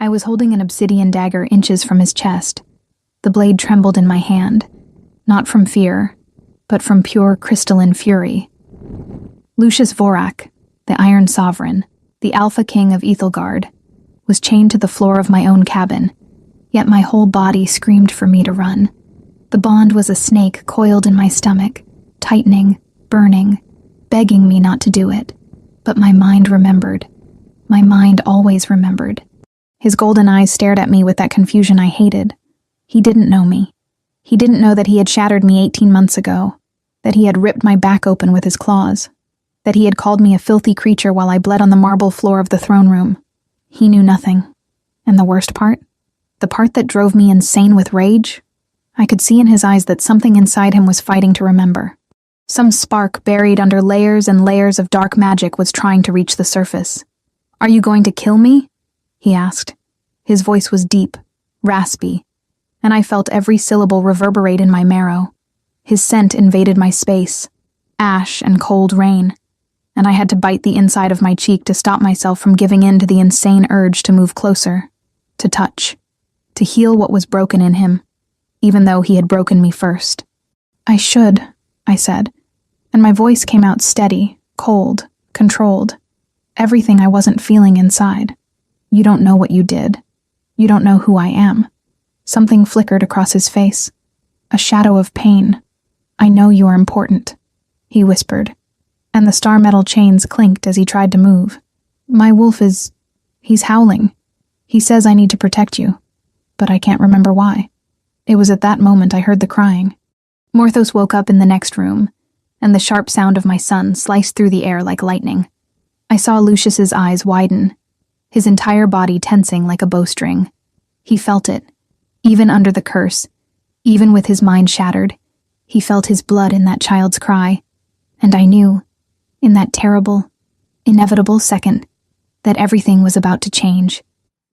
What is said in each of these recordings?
I was holding an obsidian dagger inches from his chest. The blade trembled in my hand, not from fear, but from pure crystalline fury. Lucius Vorak, the Iron Sovereign, the Alpha King of Ethelgard, was chained to the floor of my own cabin, yet my whole body screamed for me to run. The bond was a snake coiled in my stomach, tightening, burning, begging me not to do it. But my mind remembered. My mind always remembered. His golden eyes stared at me with that confusion I hated. He didn't know me. He didn't know that he had shattered me 18 months ago, that he had ripped my back open with his claws, that he had called me a filthy creature while I bled on the marble floor of the throne room. He knew nothing. And the worst part? The part that drove me insane with rage? I could see in his eyes that something inside him was fighting to remember. Some spark buried under layers and layers of dark magic was trying to reach the surface. "Are you going to kill me?" he asked. His voice was deep, raspy, and I felt every syllable reverberate in my marrow. His scent invaded my space, ash and cold rain, and I had to bite the inside of my cheek to stop myself from giving in to the insane urge to move closer, to touch, to heal what was broken in him, even though he had broken me first. "I should," I said, and my voice came out steady, cold, controlled, everything I wasn't feeling inside. "You don't know what you did. You don't know who I am." Something flickered across his face, a shadow of pain. "I know you are important," he whispered, and the star metal chains clinked as he tried to move. "My wolf he's howling. He says I need to protect you, but I can't remember why." It was at that moment I heard the crying. Morthos woke up in the next room, and the sharp sound of my son sliced through the air like lightning. I saw Lucius's eyes widen, his entire body tensing like a bowstring. He felt it, even under the curse, even with his mind shattered. He felt his blood in that child's cry, and I knew, in that terrible, inevitable second, that everything was about to change.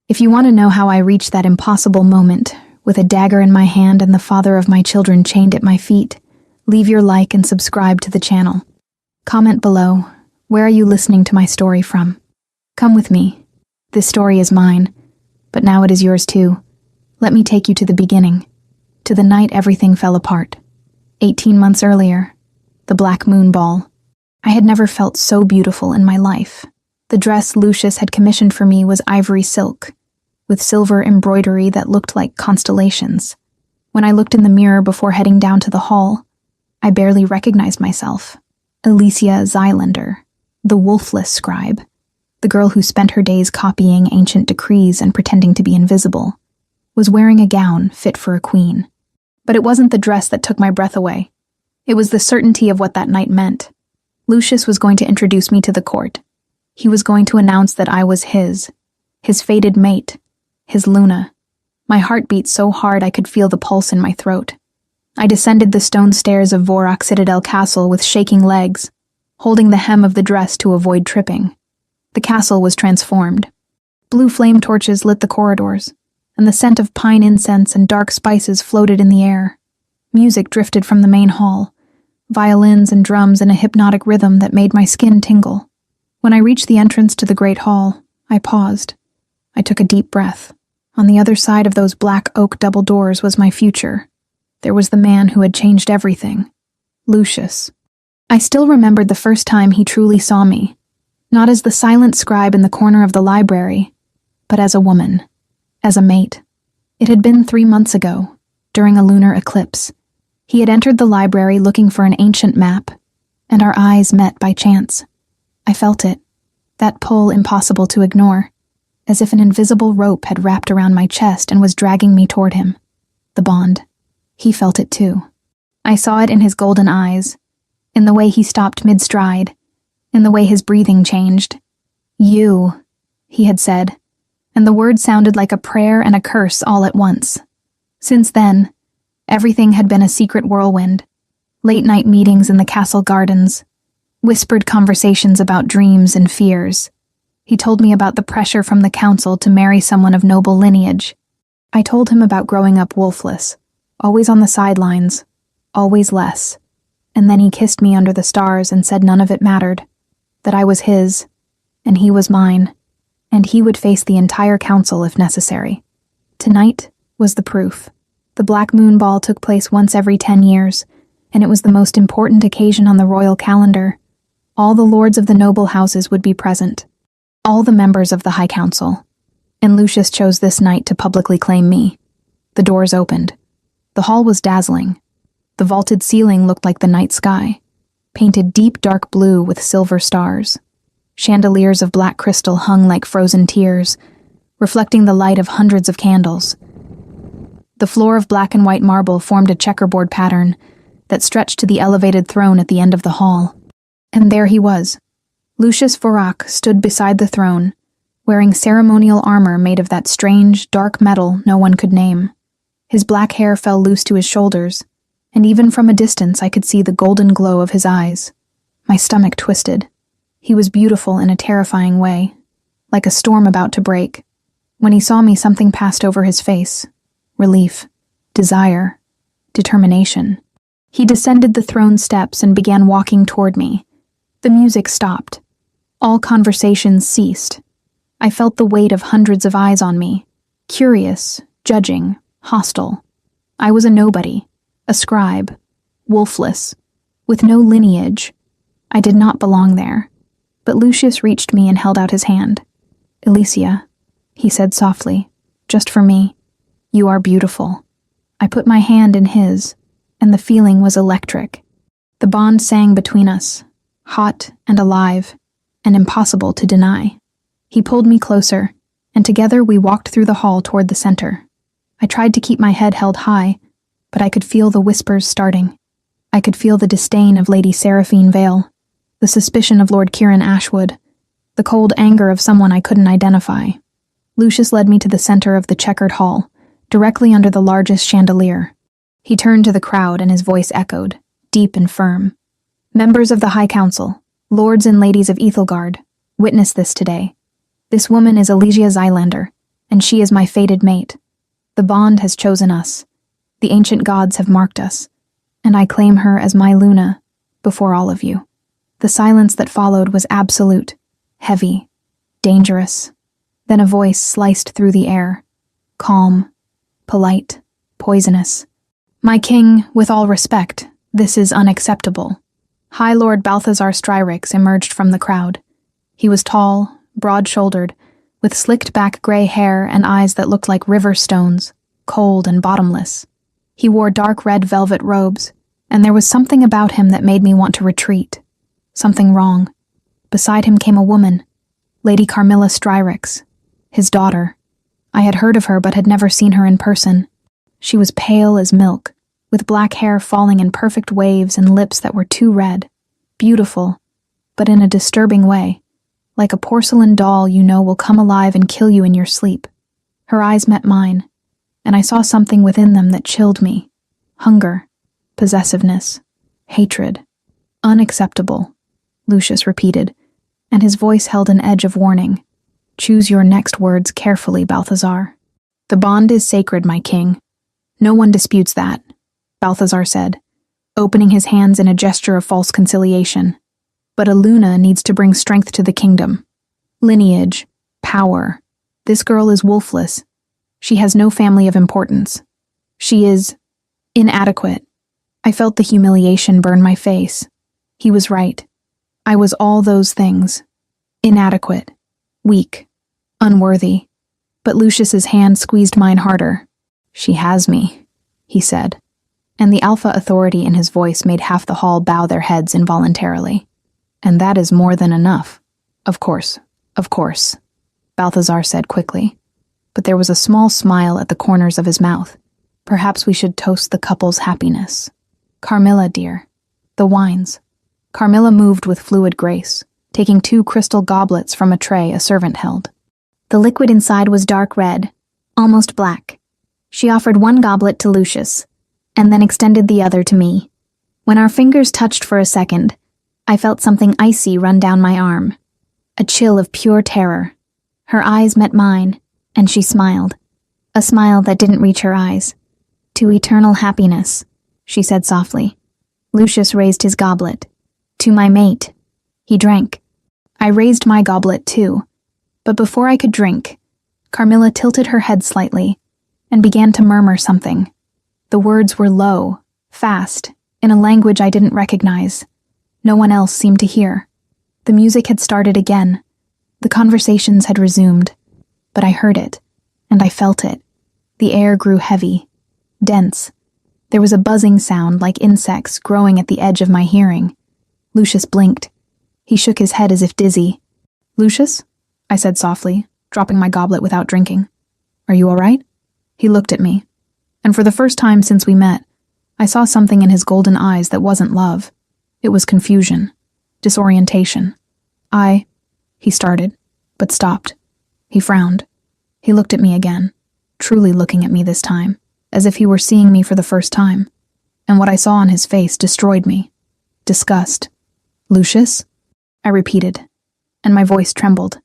If you want to know how I reached that impossible moment, with a dagger in my hand and the father of my children chained at my feet, leave your like and subscribe to the channel. Comment below, where are you listening to my story from? Come with me. This story is mine, but now it is yours too. Let me take you to the beginning, to the night everything fell apart. 18 months earlier, the Black Moon Ball. I had never felt so beautiful in my life. The dress Lucius had commissioned for me was ivory silk, with silver embroidery that looked like constellations. When I looked in the mirror before heading down to the hall, I barely recognized myself. Alicia Zylander, the wolfless scribe, the girl who spent her days copying ancient decrees and pretending to be invisible, was wearing a gown fit for a queen. But it wasn't the dress that took my breath away. It was the certainty of what that night meant. Lucius was going to introduce me to the court. He was going to announce that I was his fated mate, his Luna. My heart beat so hard I could feel the pulse in my throat. I descended the stone stairs of Vorak Citadel Castle with shaking legs, holding the hem of the dress to avoid tripping. The castle was transformed. Blue flame torches lit the corridors, and the scent of pine incense and dark spices floated in the air. Music drifted from the main hall, violins and drums in a hypnotic rhythm that made my skin tingle. When I reached the entrance to the great hall, I paused. I took a deep breath. On the other side of those black oak double doors was my future. There was the man who had changed everything. Lucius. I still remembered the first time he truly saw me, not as the silent scribe in the corner of the library, but as a woman, as a mate. It had been 3 months ago, during a lunar eclipse. He had entered the library looking for an ancient map, and our eyes met by chance. I felt it, that pull impossible to ignore, as if an invisible rope had wrapped around my chest and was dragging me toward him. The bond. He felt it too. I saw it in his golden eyes, in the way he stopped mid-stride, in the way his breathing changed. "You," he had said, and the word sounded like a prayer and a curse all at once. Since then, everything had been a secret whirlwind. Late-night meetings in the castle gardens, whispered conversations about dreams and fears. He told me about the pressure from the council to marry someone of noble lineage. I told him about growing up wolfless, always on the sidelines, always less. And then he kissed me under the stars and said none of it mattered, that I was his, and he was mine, and he would face the entire council if necessary. Tonight was the proof. The Black Moon Ball took place once every 10 years, and it was the most important occasion on the royal calendar. All the lords of the noble houses would be present, all the members of the High Council, and Lucius chose this night to publicly claim me. The doors opened. The hall was dazzling. The vaulted ceiling looked like the night sky, painted deep dark blue with silver stars. Chandeliers of black crystal hung like frozen tears, reflecting the light of hundreds of candles. The floor of black and white marble formed a checkerboard pattern that stretched to the elevated throne at the end of the hall. And there he was. Lucius Vorak stood beside the throne, wearing ceremonial armor made of that strange, dark metal no one could name. His black hair fell loose to his shoulders, and even from a distance I could see the golden glow of his eyes. My stomach twisted. He was beautiful in a terrifying way, like a storm about to break. When he saw me, something passed over his face. Relief, desire, determination. He descended the throne steps and began walking toward me. The music stopped. All conversations ceased. I felt the weight of hundreds of eyes on me, curious, judging, hostile. I was a nobody, a scribe, wolfless, with no lineage. I did not belong there. But Lucius reached me and held out his hand. "Alicia," he said softly, "just for me. You are beautiful." I put my hand in his, and the feeling was electric. The bond sang between us, hot and alive, and impossible to deny. He pulled me closer, and together we walked through the hall toward the center. I tried to keep my head held high, but I could feel the whispers starting. I could feel the disdain of Lady Seraphine Vale, the suspicion of Lord Kieran Ashwood, the cold anger of someone I couldn't identify. Lucius led me to the center of the checkered hall, directly under the largest chandelier. He turned to the crowd and his voice echoed, deep and firm. "Members of the High Council, lords and ladies of Ethelgard, witness this today. This woman is Alicia Zylander, and she is my fated mate. The bond has chosen us. The ancient gods have marked us, and I claim her as my Luna before all of you." The silence that followed was absolute, heavy, dangerous. Then a voice sliced through the air, calm, polite, poisonous. "My king, with all respect, this is unacceptable." High Lord Balthazar Stryrix emerged from the crowd. He was tall, broad-shouldered, with slicked-back gray hair and eyes that looked like river stones, cold and bottomless. He wore dark red velvet robes, and there was something about him that made me want to retreat. Something wrong. Beside him came a woman, Lady Carmilla Stryrix, his daughter. I had heard of her but had never seen her in person. She was pale as milk, with black hair falling in perfect waves and lips that were too red. Beautiful, but in a disturbing way, like a porcelain doll you know will come alive and kill you in your sleep. Her eyes met mine, and I saw something within them that chilled me. Hunger, possessiveness, hatred. "Unacceptable," Lucius repeated, and his voice held an edge of warning. "Choose your next words carefully, Balthazar." "The bond is sacred, my king. No one disputes that," Balthazar said, opening his hands in a gesture of false conciliation. "But a Luna needs to bring strength to the kingdom. Lineage, power. This girl is wolfless. She has no family of importance. She is inadequate." I felt the humiliation burn my face. He was right. I was all those things. Inadequate, weak, unworthy. But Lucius's hand squeezed mine harder. "She has me," he said, and the alpha authority in his voice made half the hall bow their heads involuntarily. "And that is more than enough." Of course, Balthazar said quickly. But there was a small smile at the corners of his mouth. "Perhaps we should toast the couple's happiness. Carmilla, dear, the wines." Carmilla moved with fluid grace, taking 2 crystal goblets from a tray a servant held. The liquid inside was dark red, almost black. She offered one goblet to Lucius, and then extended the other to me. When our fingers touched for a second, I felt something icy run down my arm. A chill of pure terror. Her eyes met mine, and she smiled. A smile that didn't reach her eyes. "To eternal happiness," she said softly. Lucius raised his goblet. "To my mate." He drank. I raised my goblet too, But before I could drink, Carmilla tilted her head slightly and began to murmur something. The words were low, fast, in a language I didn't recognize. No one else seemed to hear. The music had started again. The conversations had resumed. But I heard it, and I felt it. The air grew heavy, dense. There was a buzzing sound like insects growing at the edge of my hearing. Lucius blinked. He shook his head as if dizzy. "Lucius?" I said softly, dropping my goblet without drinking. "Are you all right?" He looked at me, and for the first time since we met, I saw something in his golden eyes that wasn't love. It was confusion, disorientation. He started, but stopped. He frowned. He looked at me again, truly looking at me this time, as if he were seeing me for the first time. And what I saw on his face destroyed me. Disgust. "Lucius?" I repeated, and my voice trembled.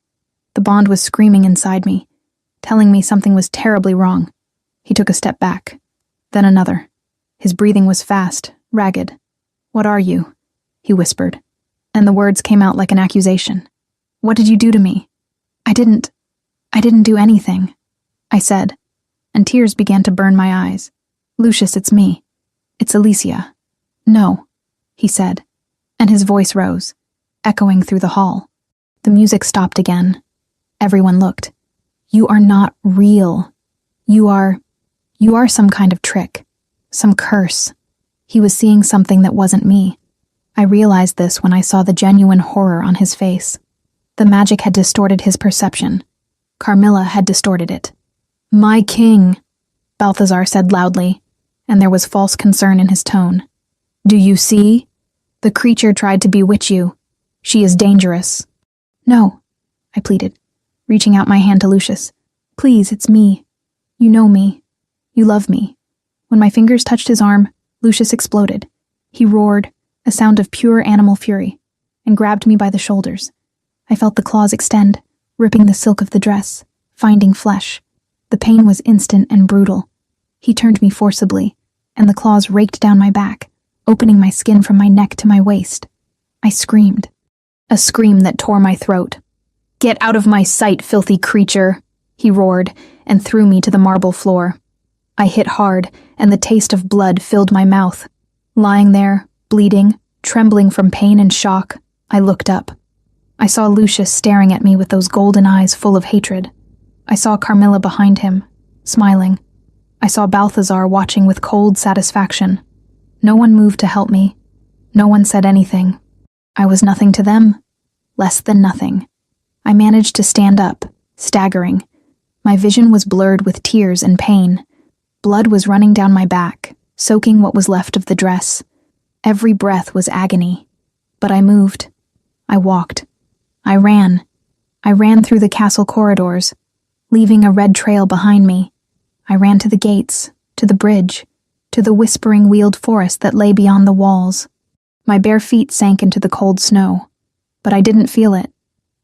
The bond was screaming inside me, telling me something was terribly wrong. He took a step back, then another. His breathing was fast, ragged. "What are you?" he whispered, and the words came out like an accusation. "What did you do to me?" I didn't do anything," I said, and tears began to burn my eyes. "Lucius, it's me. It's Alicia." "No," he said, and his voice rose, echoing through the hall. The music stopped again. Everyone looked. "You are not real. You are some kind of trick, some curse." He was seeing something that wasn't me. I realized this when I saw the genuine horror on his face. The magic had distorted his perception. Carmilla had distorted it. "My king," Balthazar said loudly, and there was false concern in his tone. "Do you see? The creature tried to bewitch you. She is dangerous." "No," I pleaded, reaching out my hand to Lucius. "Please, it's me. You know me. You love me." When my fingers touched his arm, Lucius exploded. He roared, a sound of pure animal fury, and grabbed me by the shoulders. I felt the claws extend, ripping the silk of the dress, finding flesh. The pain was instant and brutal. He turned me forcibly, and the claws raked down my back, opening my skin from my neck to my waist. I screamed, a scream that tore my throat. "Get out of my sight, filthy creature," he roared, and threw me to the marble floor. I hit hard, and the taste of blood filled my mouth. Lying there, bleeding, trembling from pain and shock, I looked up. I saw Lucius staring at me with those golden eyes full of hatred. I saw Carmilla behind him, smiling. I saw Balthazar watching with cold satisfaction. No one moved to help me. No one said anything. I was nothing to them. Less than nothing. I managed to stand up, staggering. My vision was blurred with tears and pain. Blood was running down my back, soaking what was left of the dress. Every breath was agony. But I moved. I walked. I ran. I ran through the castle corridors, leaving a red trail behind me. I ran to the gates, to the bridge, to the whispering wheeled forest that lay beyond the walls. My bare feet sank into the cold snow, but I didn't feel it.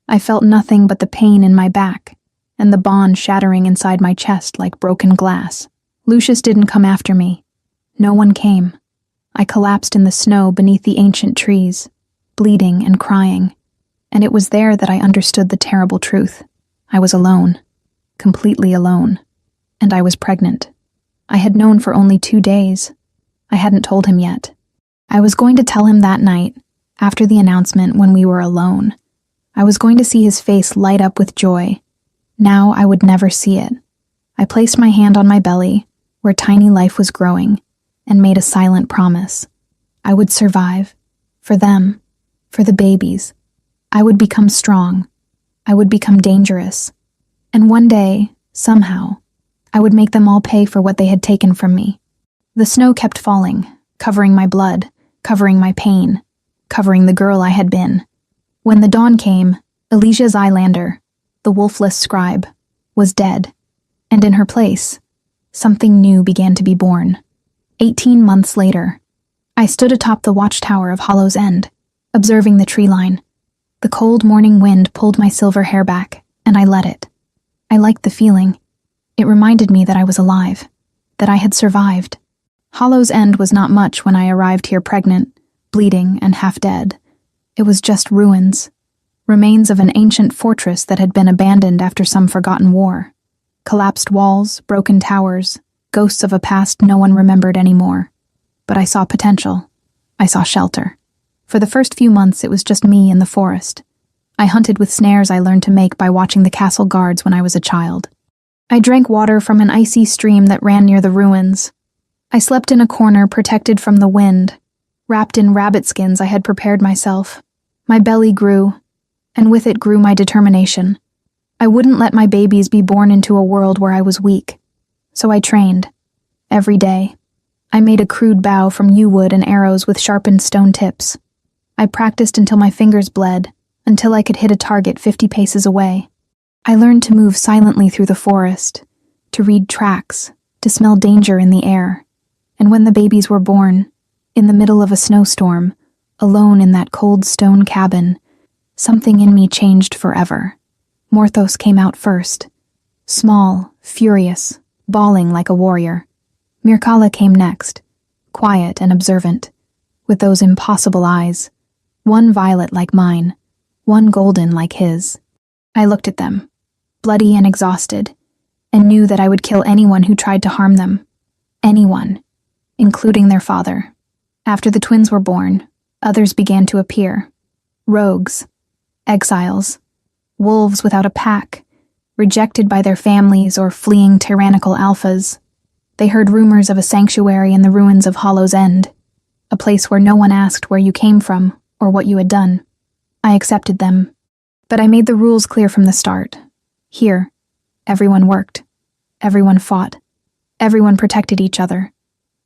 I felt nothing but the pain in my back, and the bond shattering inside my chest like broken glass. Lucius didn't come after me. No one came. I collapsed in the snow beneath the ancient trees, bleeding and crying. And it was there that I understood the terrible truth. I was alone, completely alone, and I was pregnant. I had known for only 2 days. I hadn't told him yet. I was going to tell him that night, after the announcement when we were alone. I was going to see his face light up with joy. Now I would never see it. I placed my hand on my belly, where tiny life was growing, and made a silent promise. I would survive. For them. For the babies. I would become strong. I would become dangerous. And one day, somehow, I would make them all pay for what they had taken from me. The snow kept falling, covering my blood, covering my pain, covering the girl I had been. When the dawn came, Alicia's Eyelander, the wolfless scribe, was dead, and in her place, something new began to be born. 18 months later, I stood atop the watchtower of Hollow's End, observing the tree line. The cold morning wind pulled my silver hair back, and I let it. I liked the feeling. It reminded me that I was alive, that I had survived. Hollow's End was not much when I arrived here pregnant, bleeding, and half dead. It was just ruins. Remains of an ancient fortress that had been abandoned after some forgotten war. Collapsed walls, broken towers, ghosts of a past no one remembered anymore. But I saw potential. I saw shelter. For the first few months, it was just me in the forest. I hunted with snares I learned to make by watching the castle guards when I was a child. I drank water from an icy stream that ran near the ruins. I slept in a corner protected from the wind. Wrapped in rabbit skins I had prepared myself. My belly grew, and with it grew my determination. I wouldn't let my babies be born into a world where I was weak. So I trained. Every day. I made a crude bow from yew wood and arrows with sharpened stone tips. I practiced until my fingers bled, until I could hit a target 50 paces away. I learned to move silently through the forest, to read tracks, to smell danger in the air. And when the babies were born, in the middle of a snowstorm, alone in that cold stone cabin, something in me changed forever. Morthos came out first. Small, furious, bawling like a warrior. Mircalla came next, quiet and observant, with those impossible eyes, one violet like mine, one golden like his. I looked at them, bloody and exhausted, and knew that I would kill anyone who tried to harm them. Anyone, including their father. After the twins were born, others began to appear. Rogues, exiles, wolves without a pack, rejected by their families or fleeing tyrannical alphas. They heard rumors of a sanctuary in the ruins of Hollow's End, a place where no one asked where you came from or what you had done. I accepted them, but I made the rules clear from the start. Here, everyone worked, everyone fought, everyone protected each other,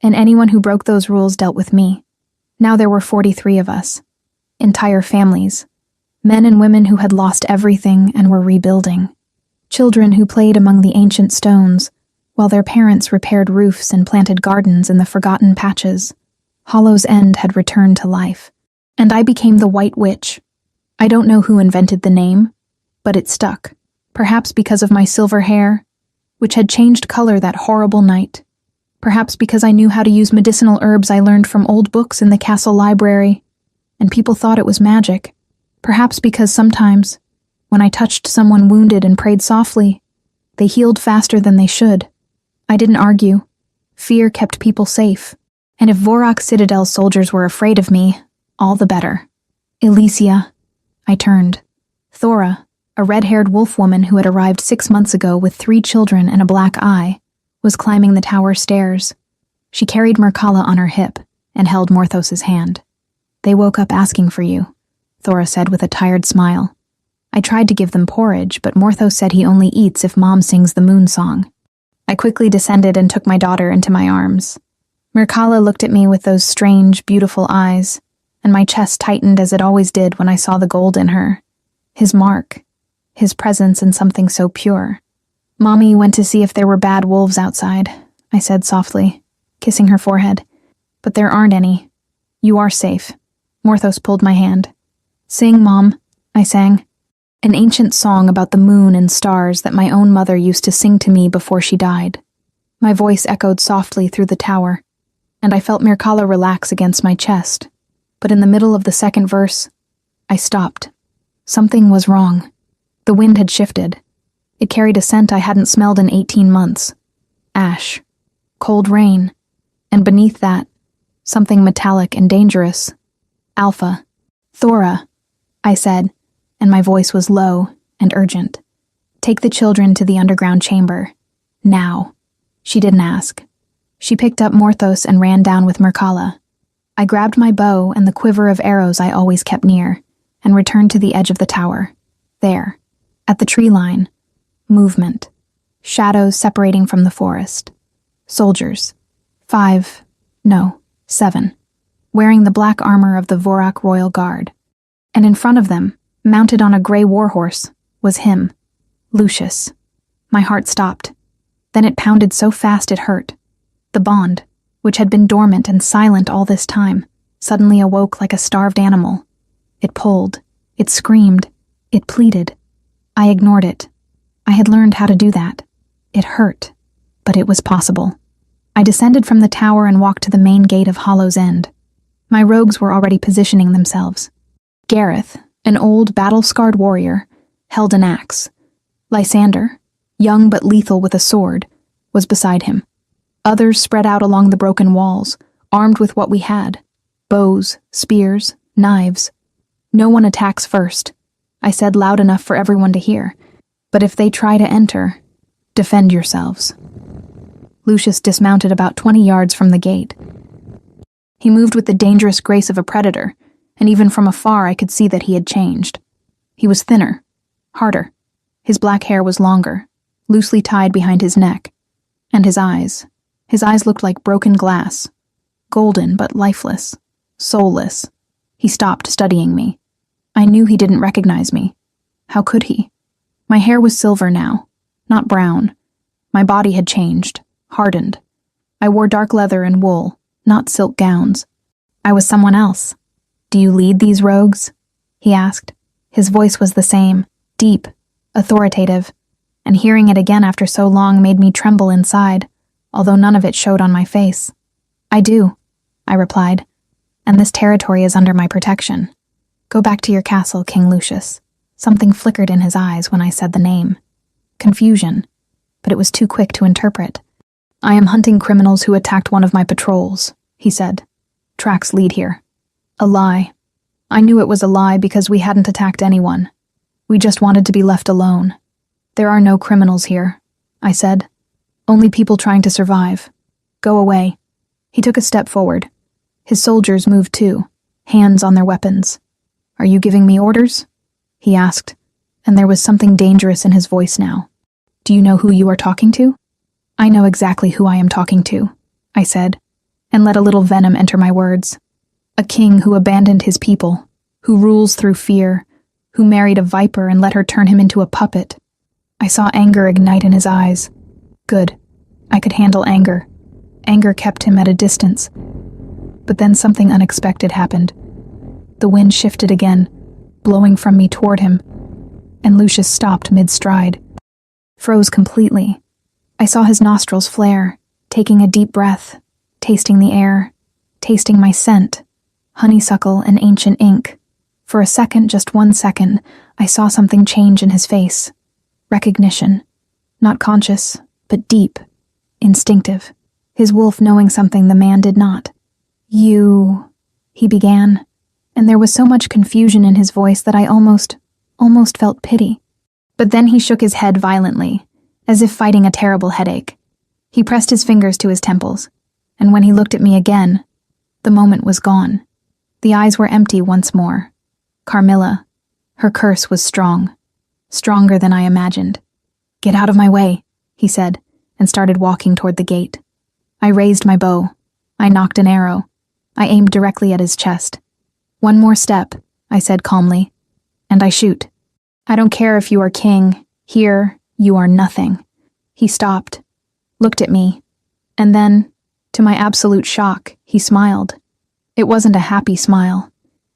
and anyone who broke those rules dealt with me. Now there were 43 of us, entire families, men and women who had lost everything and were rebuilding, children who played among the ancient stones, while their parents repaired roofs and planted gardens in the forgotten patches. Hollow's End had returned to life, and I became the White Witch. I don't know who invented the name, but it stuck, perhaps because of my silver hair, which had changed color that horrible night. Perhaps because I knew how to use medicinal herbs I learned from old books in the castle library, and people thought it was magic. Perhaps because sometimes, when I touched someone wounded and prayed softly, they healed faster than they should. I didn't argue. Fear kept people safe, and if Vorak Citadel's soldiers were afraid of me, all the better. Elysia. I turned. Thora, a red-haired wolf woman who had arrived 6 months ago with 3 children and a black eye, was climbing the tower stairs. She carried Mircalla on her hip and held Morthos's hand. "They woke up asking for you," Thora said with a tired smile. I tried to give them porridge, but Morthos said he only eats if Mom sings the moon song. I quickly descended and took my daughter into my arms. Mircalla looked at me with those strange, beautiful eyes, and my chest tightened as it always did when I saw the gold in her. His mark, his presence in something so pure. "Mommy went to see if there were bad wolves outside," I said softly, kissing her forehead. "But there aren't any. You are safe." Morthos pulled my hand. "Sing, Mom," I sang. An ancient song about the moon and stars that my own mother used to sing to me before she died. My voice echoed softly through the tower, and I felt Mircalla relax against my chest. But in the middle of the second verse, I stopped. Something was wrong. The wind had shifted. It carried a scent I hadn't smelled in 18 months. Ash. Cold rain. And beneath that, something metallic and dangerous. Alpha. "Thora," I said, and my voice was low and urgent. "Take the children to the underground chamber. Now." She didn't ask. She picked up Morthos and ran down with Mircalla. I grabbed my bow and the quiver of arrows I always kept near, and returned to the edge of the tower. There, at the tree line, movement. Shadows separating from the forest. Soldiers. 7, wearing the black armor of the Vorak Royal Guard. And in front of them, mounted on a gray warhorse, was him, Lucius. My heart stopped. Then it pounded so fast it hurt. The bond, which had been dormant and silent all this time, suddenly awoke like a starved animal. It pulled, it screamed, it pleaded. I ignored it. I had learned how to do that. It hurt, but it was possible. I descended from the tower and walked to the main gate of Hollow's End. My rogues were already positioning themselves. Gareth, An old, battle-scarred warrior held an axe. Lysander, young but lethal with a sword, was beside him. Others spread out along the broken walls, armed with what we had: bows, spears, knives. "No one attacks first," I said loud enough for everyone to hear. "But if they try to enter, defend yourselves." Lucius dismounted about 20 yards from the gate. He moved with the dangerous grace of a predator, and even from afar I could see that he had changed. He was thinner, harder. His black hair was longer, loosely tied behind his neck. And his eyes looked like broken glass, golden but lifeless, soulless. He stopped studying me. I knew he didn't recognize me. How could he? My hair was silver now, not brown. My body had changed, hardened. I wore dark leather and wool, not silk gowns. I was someone else. "Do you lead these rogues?" he asked. His voice was the same, deep, authoritative, and hearing it again after so long made me tremble inside, although none of it showed on my face. "I do," I replied, "and this territory is under my protection. Go back to your castle, King Lucius." Something flickered in his eyes when I said the name. Confusion, but it was too quick to interpret. "I am hunting criminals who attacked one of my patrols," he said. "Tracks lead here." A lie. I knew it was a lie because we hadn't attacked anyone. We just wanted to be left alone. "There are no criminals here," I said. "Only people trying to survive. Go away." He took a step forward. His soldiers moved too, hands on their weapons. "Are you giving me orders?" he asked, and there was something dangerous in his voice now. "Do you know who you are talking to?" "I know exactly who I am talking to," I said, and let a little venom enter my words. "A king who abandoned his people, who rules through fear, who married a viper and let her turn him into a puppet." I saw anger ignite in his eyes. Good. I could handle anger. Anger kept him at a distance. But then something unexpected happened. The wind shifted again, blowing from me toward him, and Lucius stopped mid-stride. Froze completely. I saw his nostrils flare, taking a deep breath, tasting the air, tasting my scent, honeysuckle and ancient ink. For a second, just 1 second, I saw something change in his face. Recognition. Not conscious, but deep, instinctive. His wolf knowing something the man did not. "You," he began, and there was so much confusion in his voice that I almost felt pity. But then he shook his head violently, as if fighting a terrible headache. He pressed his fingers to his temples, and when he looked at me again, the moment was gone. The eyes were empty once more. Carmilla, her curse was strong, stronger than I imagined. "Get out of my way," he said, and started walking toward the gate. I raised my bow. I nocked an arrow. I aimed directly at his chest. "One more step," I said calmly, "and I shoot. I don't care if you are king. Here, you are nothing." He stopped, looked at me, and then, to my absolute shock, he smiled. It wasn't a happy smile.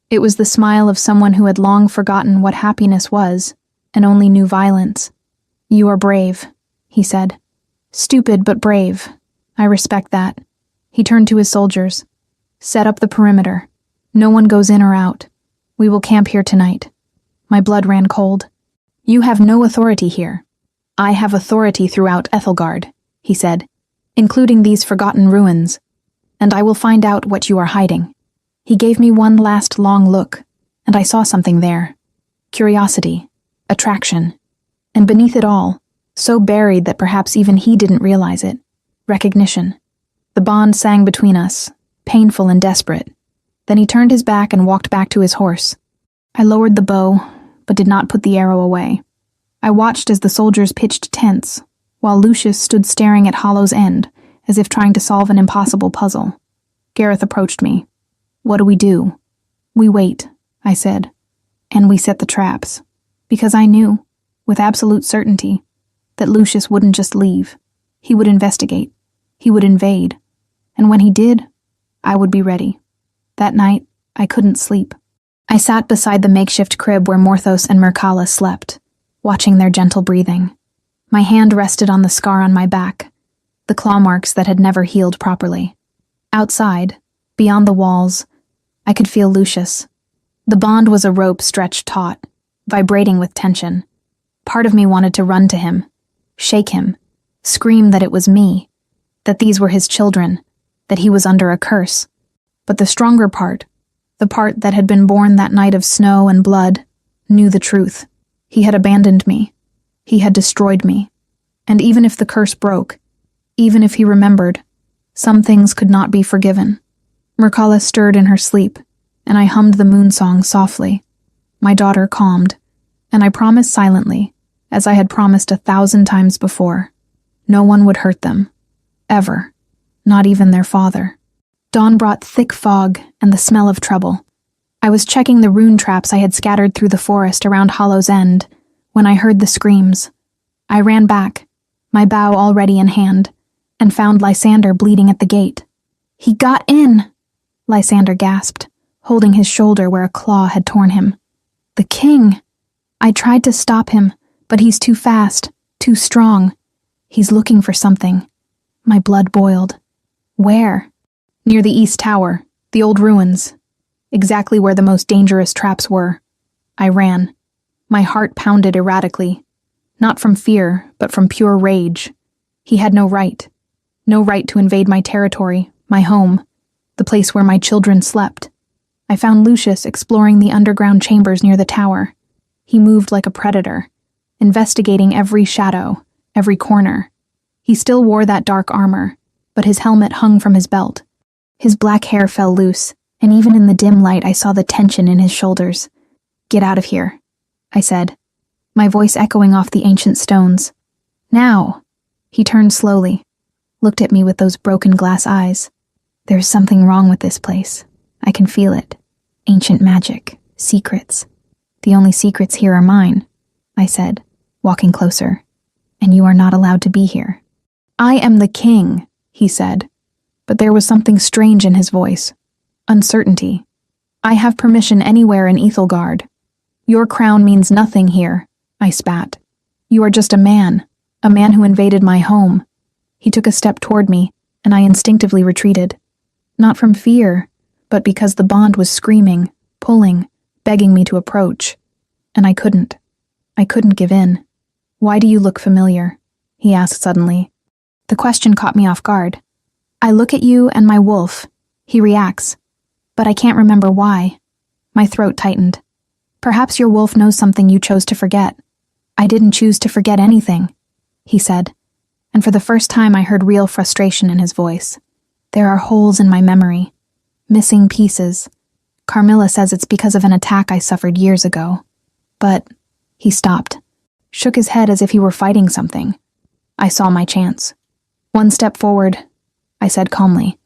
It was the smile of someone who had long forgotten what happiness was and only knew violence. "You are brave," he said. "Stupid but brave. I respect that." He turned to his soldiers. "Set up the perimeter. No one goes in or out. We will camp here tonight." My blood ran cold. "You have no authority here." "I have authority throughout Ethelgard," he said, "including these forgotten ruins, and I will find out what you are hiding." He gave me one last long look, and I saw something there. Curiosity, attraction, and beneath it all, so buried that perhaps even he didn't realize it, recognition. The bond sang between us, painful and desperate. Then he turned his back and walked back to his horse. I lowered the bow, but did not put the arrow away. I watched as the soldiers pitched tents, while Lucius stood staring at Hollow's End, as if trying to solve an impossible puzzle. Gareth approached me. "What do we do?" "We wait," I said, "and we set the traps." Because I knew, with absolute certainty, that Lucius wouldn't just leave. He would investigate. He would invade. And when he did, I would be ready. That night, I couldn't sleep. I sat beside the makeshift crib where Morthos and Mercala slept, watching their gentle breathing. My hand rested on the scar on my back, the claw marks that had never healed properly. Outside, beyond the walls, I could feel Lucius. The bond was a rope stretched taut, vibrating with tension. Part of me wanted to run to him, shake him, scream that it was me, that these were his children, that he was under a curse. But the stronger part, the part that had been born that night of snow and blood, knew the truth. He had abandoned me. He had destroyed me. And even if the curse broke, even if he remembered, some things could not be forgiven. Mircalla stirred in her sleep, and I hummed the moon song softly. My daughter calmed, and I promised silently, as I had promised 1,000 times before, no one would hurt them. Ever. Not even their father. Dawn brought thick fog and the smell of trouble. I was checking the rune traps I had scattered through the forest around Hollow's End when I heard the screams. I ran back, my bow already in hand, and found Lysander bleeding at the gate. "He got in!" Lysander gasped, holding his shoulder where a claw had torn him. "The king!" I tried to stop him, but he's too fast, too strong. He's looking for something. My blood boiled. Where? Near the East Tower, the old ruins. Exactly where the most dangerous traps were. I ran. My heart pounded erratically. Not from fear, but from pure rage. He had no right. No right to invade my territory, my home, the place where my children slept. I found Lucius exploring the underground chambers near the tower. He moved like a predator, investigating every shadow, every corner. He still wore that dark armor, but his helmet hung from his belt. His black hair fell loose, and even in the dim light I saw the tension in his shoulders. "Get out of here," I said, my voice echoing off the ancient stones. "Now!" He turned slowly, looked at me with those broken glass eyes. "There's something wrong with this place. I can feel it. Ancient magic, secrets. The only secrets here are mine," I said, walking closer. "And you are not allowed to be here." "I am the king," he said, but there was something strange in his voice. Uncertainty. "I have permission anywhere in Ethelgard. Your crown means nothing here," I spat. "You are just a man who invaded my home." He took a step toward me, and I instinctively retreated. Not from fear, but because the bond was screaming, pulling, begging me to approach. And I couldn't. I couldn't give in. "Why do you look familiar?" he asked suddenly. The question caught me off guard. "I look at you and my wolf," he reacts, "but I can't remember why." My throat tightened. "Perhaps your wolf knows something you chose to forget." "I didn't choose to forget anything," he said, and for the first time I heard real frustration in his voice. "There are holes in my memory. Missing pieces. Carmilla says it's because of an attack I suffered years ago. But..." He stopped, shook his head as if he were fighting something. I saw my chance. "One step forward," I said calmly.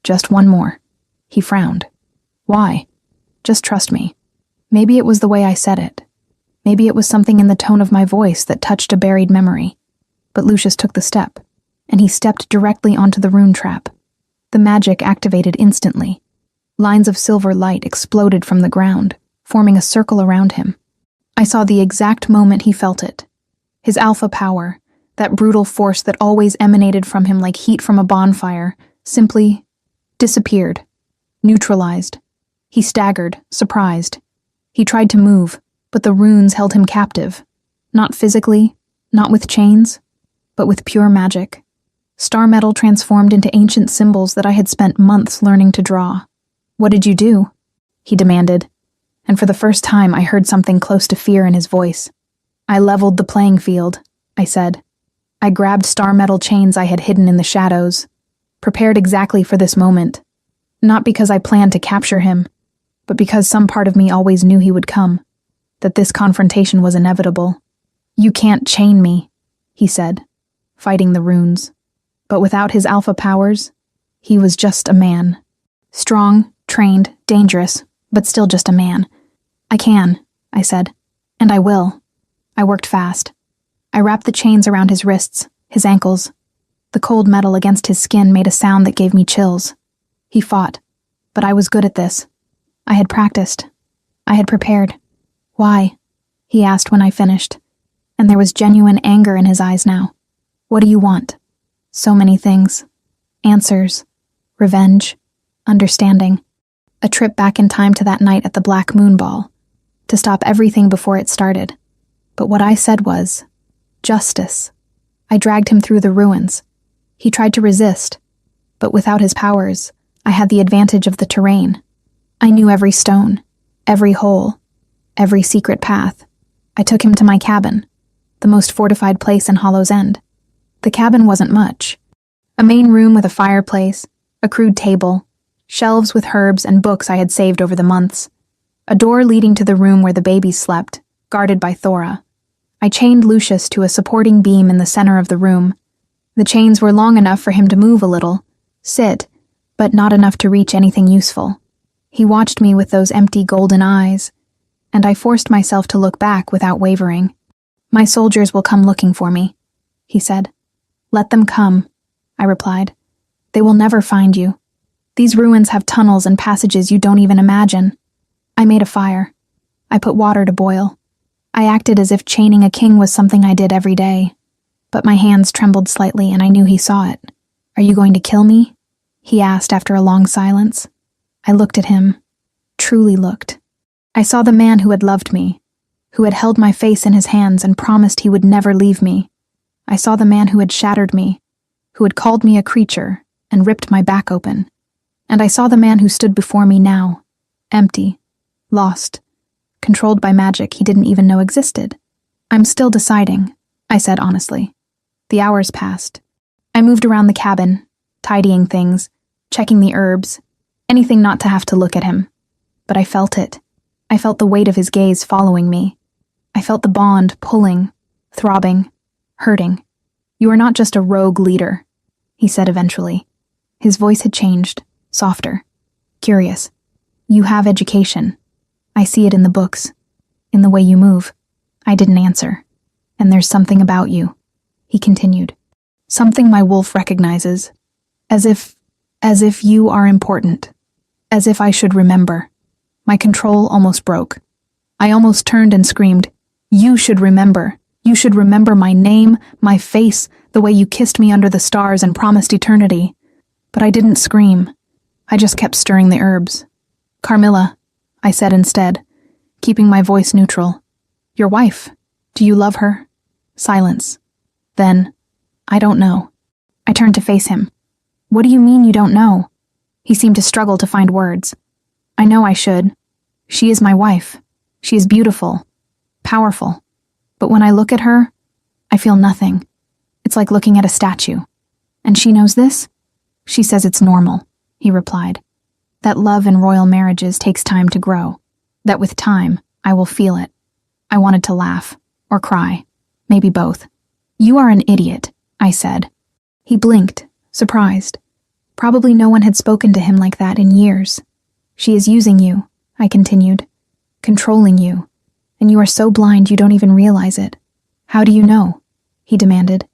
"Just one more." He frowned. "Why?" "Just trust me." Maybe it was the way I said it. Maybe it was something in the tone of my voice that touched a buried memory. But Lucius took the step, and he stepped directly onto the rune trap. The magic activated instantly. Lines of silver light exploded from the ground, forming a circle around him. I saw the exact moment he felt it. His alpha power, that brutal force that always emanated from him like heat from a bonfire, simply disappeared, neutralized. He staggered, surprised. He tried to move, but the runes held him captive. Not physically, not with chains, but with pure magic. Star metal transformed into ancient symbols that I had spent months learning to draw. "What did you do?" he demanded, and for the first time I heard something close to fear in his voice. "I leveled the playing field," I said. "I grabbed star metal chains I had hidden in the shadows, prepared exactly for this moment. Not because I planned to capture him, but because some part of me always knew he would come, that this confrontation was inevitable. You can't chain me," he said, fighting the runes. But without his alpha powers, he was just a man. Strong, trained, dangerous, but still just a man. "I can," I said, "and I will." I worked fast. I wrapped the chains around his wrists, his ankles. The cold metal against his skin made a sound that gave me chills. He fought, but I was good at this. I had practiced. I had prepared. "Why?" he asked when I finished, and there was genuine anger in his eyes now. "What do you want?" "So many things. Answers. Revenge. Understanding." A trip back in time to that night at the Black Moon Ball, to stop everything before it started. But what I said was, justice. I dragged him through the ruins. He tried to resist, but without his powers, I had the advantage of the terrain. I knew every stone, every hole, every secret path. I took him to my cabin, the most fortified place in Hollow's End. The cabin wasn't much. A main room with a fireplace, a crude table, shelves with herbs and books I had saved over the months, a door leading to the room where the babies slept, guarded by Thora. I chained Lucius to a supporting beam in the center of the room. The chains were long enough for him to move a little, sit, but not enough to reach anything useful. He watched me with those empty golden eyes, and I forced myself to look back without wavering. "My soldiers will come looking for me," he said. "Let them come," I replied. "They will never find you. These ruins have tunnels and passages you don't even imagine." I made a fire. I put water to boil. I acted as if chaining a king was something I did every day. But my hands trembled slightly and I knew he saw it. "Are you going to kill me?" he asked after a long silence. I looked at him, truly looked. I saw the man who had loved me, who had held my face in his hands and promised he would never leave me. I saw the man who had shattered me, who had called me a creature and ripped my back open. And I saw the man who stood before me now, empty, lost, controlled by magic he didn't even know existed. "I'm still deciding," I said honestly. The hours passed. I moved around the cabin, tidying things, checking the herbs, anything not to have to look at him. But I felt it. I felt the weight of his gaze following me. I felt the bond pulling, throbbing, hurting. "You are not just a rogue leader," he said eventually. His voice had changed, softer, curious. "You have education. I see it in the books, in the way you move." I didn't answer. "And there's something about you," he continued. "Something my wolf recognizes. As if you are important. As if I should remember." My control almost broke. I almost turned and screamed, "You should remember. You should remember my name, my face, the way you kissed me under the stars and promised eternity." But I didn't scream. I just kept stirring the herbs. "Carmilla," I said instead, keeping my voice neutral. "Your wife. Do you love her?" Silence. Then, "I don't know." I turned to face him. "What do you mean you don't know?" He seemed to struggle to find words. "I know I should. She is my wife. She is beautiful, powerful. But when I look at her, I feel nothing. It's like looking at a statue." "And she knows this?" "She says it's normal," he replied. "That love in royal marriages takes time to grow. That with time, I will feel it." I wanted to laugh, or cry, maybe both. "You are an idiot," I said. He blinked, surprised. Probably no one had spoken to him like that in years. "She is using you," I continued, "controlling you, and you are so blind you don't even realize it." "How do you know?" he demanded.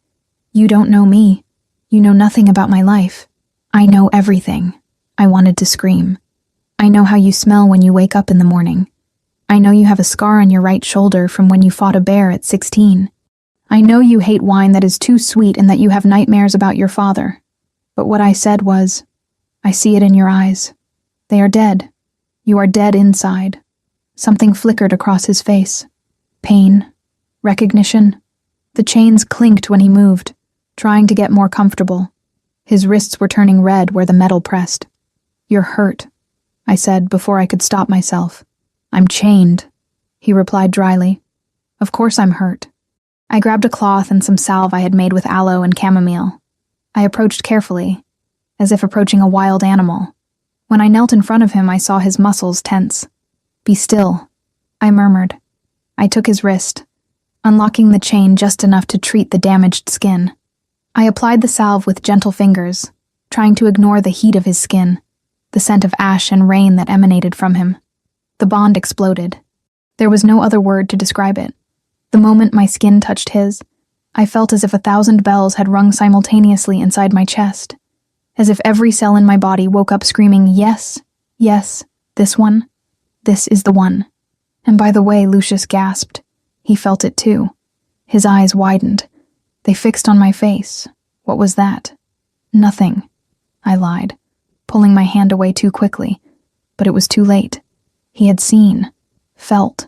"You don't know me. You know nothing about my life." "I know everything," I wanted to scream. "I know how you smell when you wake up in the morning. I know you have a scar on your right shoulder from when you fought a bear at 16. I know you hate wine that is too sweet and that you have nightmares about your father." But what I said was, "I see it in your eyes. They are dead. You are dead inside." Something flickered across his face. Pain. Recognition. The chains clinked when he moved, trying to get more comfortable. His wrists were turning red where the metal pressed. "You're hurt," I said before I could stop myself. "I'm chained," he replied dryly. "Of course I'm hurt." I grabbed a cloth and some salve I had made with aloe and chamomile. I approached carefully, as if approaching a wild animal. When I knelt in front of him, I saw his muscles tense. "Be still," I murmured. I took his wrist, unlocking the chain just enough to treat the damaged skin. I applied the salve with gentle fingers, trying to ignore the heat of his skin, the scent of ash and rain that emanated from him. The bond exploded. There was no other word to describe it. The moment my skin touched his, I felt as if 1,000 bells had rung simultaneously inside my chest, as if every cell in my body woke up screaming, "Yes, yes, this one, this is the one." And by the way, Lucius gasped. He felt it too. His eyes widened. They fixed on my face. What was that? "Nothing," I lied, pulling my hand away too quickly. But it was too late. He had seen, felt,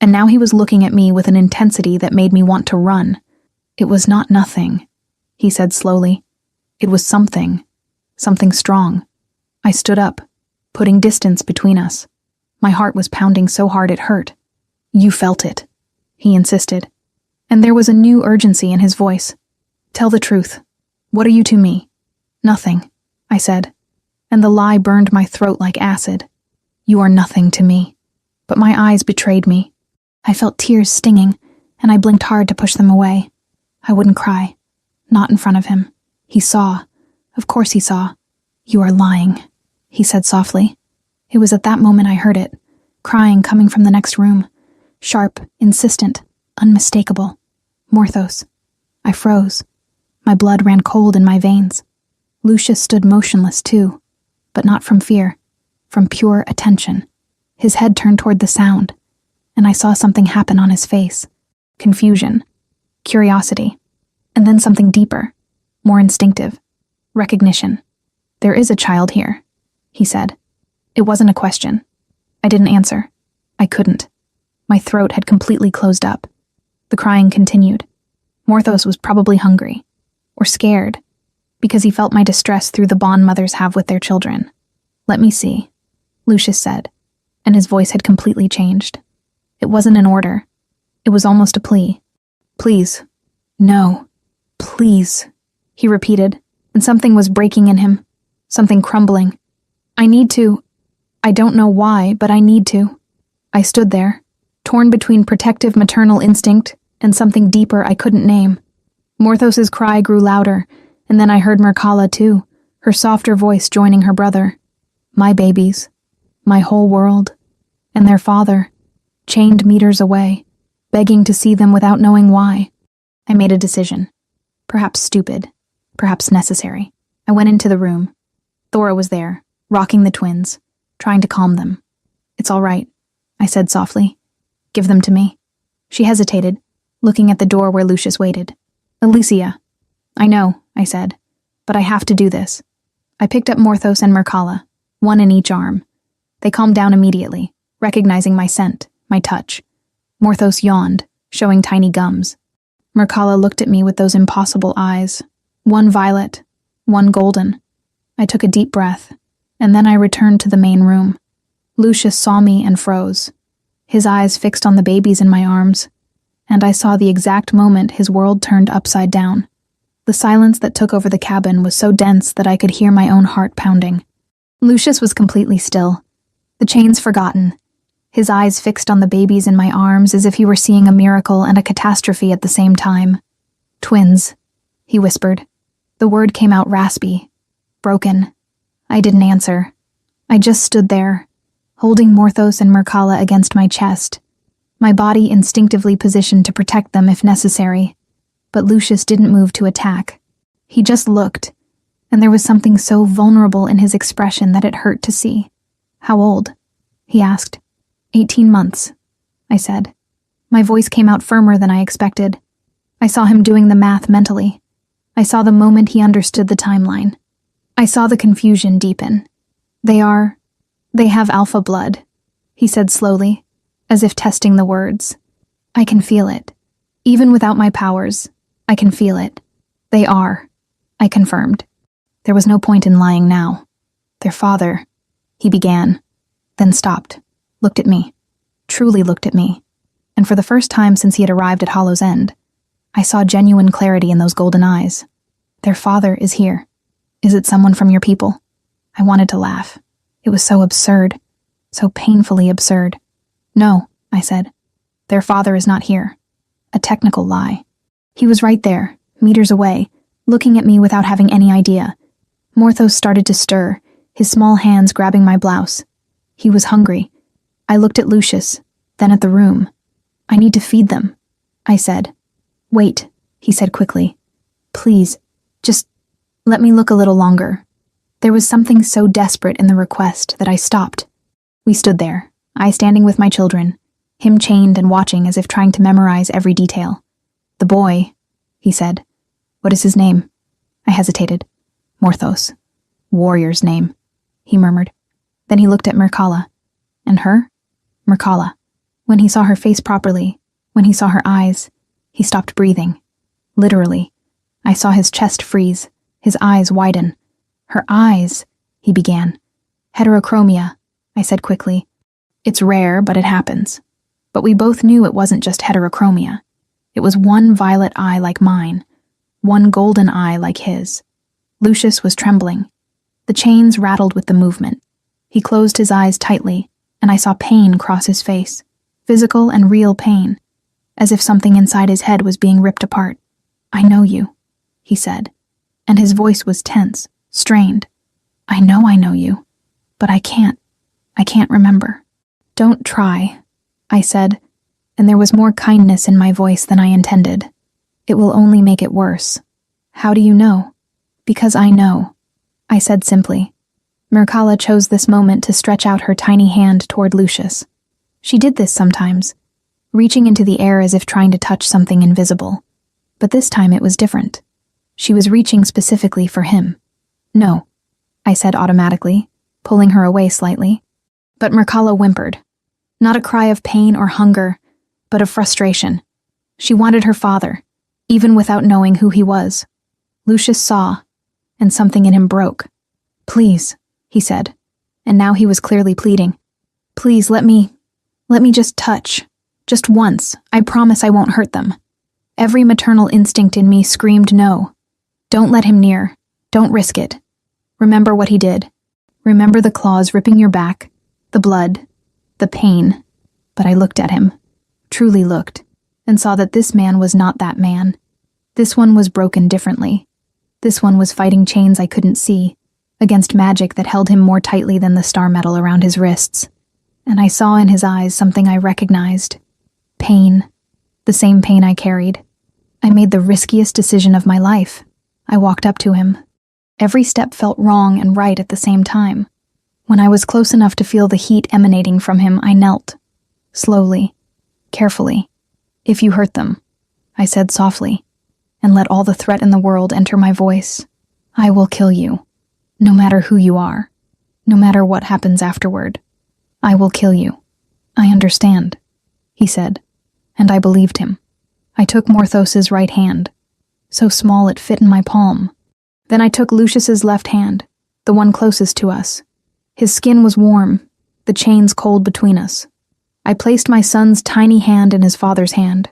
and now he was looking at me with an intensity that made me want to run. It was not nothing, he said slowly. It was something strong. I stood up, putting distance between us. My heart was pounding so hard it hurt. You felt it, he insisted. And there was a new urgency in his voice. Tell the truth. What are you to me? Nothing, I said, and the lie burned my throat like acid. You are nothing to me. But my eyes betrayed me. I felt tears stinging, and I blinked hard to push them away. I wouldn't cry. Not in front of him. He saw. Of course he saw. You are lying, he said softly. It was at that moment I heard it, crying coming from the next room. Sharp, insistent, unmistakable. Morthos. I froze. My blood ran cold in my veins. Lucius stood motionless too, but not from fear, from pure attention. His head turned toward the sound, and I saw something happen on his face. Confusion, curiosity, and then something deeper, more instinctive. Recognition. There is a child here, he said. It wasn't a question. I didn't answer. I couldn't. My throat had completely closed up. The crying continued. Morthos was probably hungry, or scared, because he felt my distress through the bond mothers have with their children. Let me see, Lucius said, and his voice had completely changed. It wasn't an order. It was almost a plea. Please. No. Please, he repeated, and something was breaking in him, something crumbling. I need to. I don't know why, but I need to. I stood there, torn between protective maternal instinct and something deeper I couldn't name. Morthos's cry grew louder, and then I heard Mircalla too, her softer voice joining her brother. My babies, my whole world, and their father, chained meters away, begging to see them without knowing why. I made a decision. Perhaps stupid, perhaps necessary. I went into the room. Thora was there, rocking the twins, trying to calm them. It's all right, I said softly. Give them to me. She hesitated, looking at the door where Lucius waited. Alicia. I know, I said, but I have to do this. I picked up Morthos and Mircalla, one in each arm. They calmed down immediately, recognizing my scent, my touch. Morthos yawned, showing tiny gums. Mircalla looked at me with those impossible eyes, one violet, one golden. I took a deep breath, and then I returned to the main room. Lucius saw me and froze, his eyes fixed on the babies in my arms, and I saw the exact moment his world turned upside down. The silence that took over the cabin was so dense that I could hear my own heart pounding. Lucius was completely still, the chains forgotten, his eyes fixed on the babies in my arms as if he were seeing a miracle and a catastrophe at the same time. Twins, he whispered. The word came out raspy, broken. I didn't answer. I just stood there, holding Morthos and Mircalla against my chest, my body instinctively positioned to protect them if necessary. But Lucius didn't move to attack. He just looked, and there was something so vulnerable in his expression that it hurt to see. How old? He asked. 18 months, I said. My voice came out firmer than I expected. I saw him doing the math mentally. I saw the moment he understood the timeline. I saw the confusion deepen. They have alpha blood, he said slowly, as if testing the words. I can feel it. Even without my powers, I can feel it. They are, I confirmed. There was no point in lying now. Their father, he began, then stopped, looked at me, truly looked at me, and for the first time since he had arrived at Hollow's End, I saw genuine clarity in those golden eyes. Their father is here. Is it someone from your people? I wanted to laugh. It was so absurd, so painfully absurd. No, I said. Their father is not here. A technical lie. He was right there, meters away, looking at me without having any idea. Morthos started to stir, his small hands grabbing my blouse. He was hungry. I looked at Lucius, then at the room. I need to feed them, I said. Wait, he said quickly. Please, just let me look a little longer. There was something so desperate in the request that I stopped. We stood there, I standing with my children, him chained and watching as if trying to memorize every detail. The boy, he said. What is his name? I hesitated. Morthos. Warrior's name, he murmured. Then he looked at Mircalla. And her? Mircalla. When he saw her face properly, when he saw her eyes, he stopped breathing. Literally. I saw his chest freeze, his eyes widen. Her eyes, he began. Heterochromia, I said quickly. It's rare, but it happens. But we both knew it wasn't just heterochromia. It was one violet eye like mine, one golden eye like his. Lucius was trembling. The chains rattled with the movement. He closed his eyes tightly, and I saw pain cross his face, physical and real pain, as if something inside his head was being ripped apart. I know you, he said, and his voice was tense, strained. I know you, but I can't remember. Don't try, I said, and there was more kindness in my voice than I intended. It will only make it worse. How do you know? Because I know, I said simply. Mircalla chose this moment to stretch out her tiny hand toward Lucius. She did this sometimes, reaching into the air as if trying to touch something invisible. But this time it was different. She was reaching specifically for him. No, I said automatically, pulling her away slightly. But Mircalla whimpered. Not a cry of pain or hunger, but of frustration. She wanted her father, even without knowing who he was. Lucius saw, and something in him broke. Please, he said, and now he was clearly pleading. Please, let me just touch. Just once. I promise I won't hurt them. Every maternal instinct in me screamed no. Don't let him near. Don't risk it. Remember what he did. Remember the claws ripping your back, the blood, the pain. But I looked at him, truly looked, and saw that this man was not that man. This one was broken differently. This one was fighting chains I couldn't see, against magic that held him more tightly than the star metal around his wrists. And I saw in his eyes something I recognized. Pain. The same pain I carried. I made the riskiest decision of my life. I walked up to him. Every step felt wrong and right at the same time. When I was close enough to feel the heat emanating from him, I knelt. Slowly. Carefully. If you hurt them, I said softly, and let all the threat in the world enter my voice. I will kill you. No matter who you are. No matter what happens afterward. I will kill you. I understand, he said, and I believed him. I took Morthos's right hand, so small it fit in my palm. Then I took Lucius's left hand, the one closest to us. His skin was warm, the chains cold between us. I placed my son's tiny hand in his father's hand.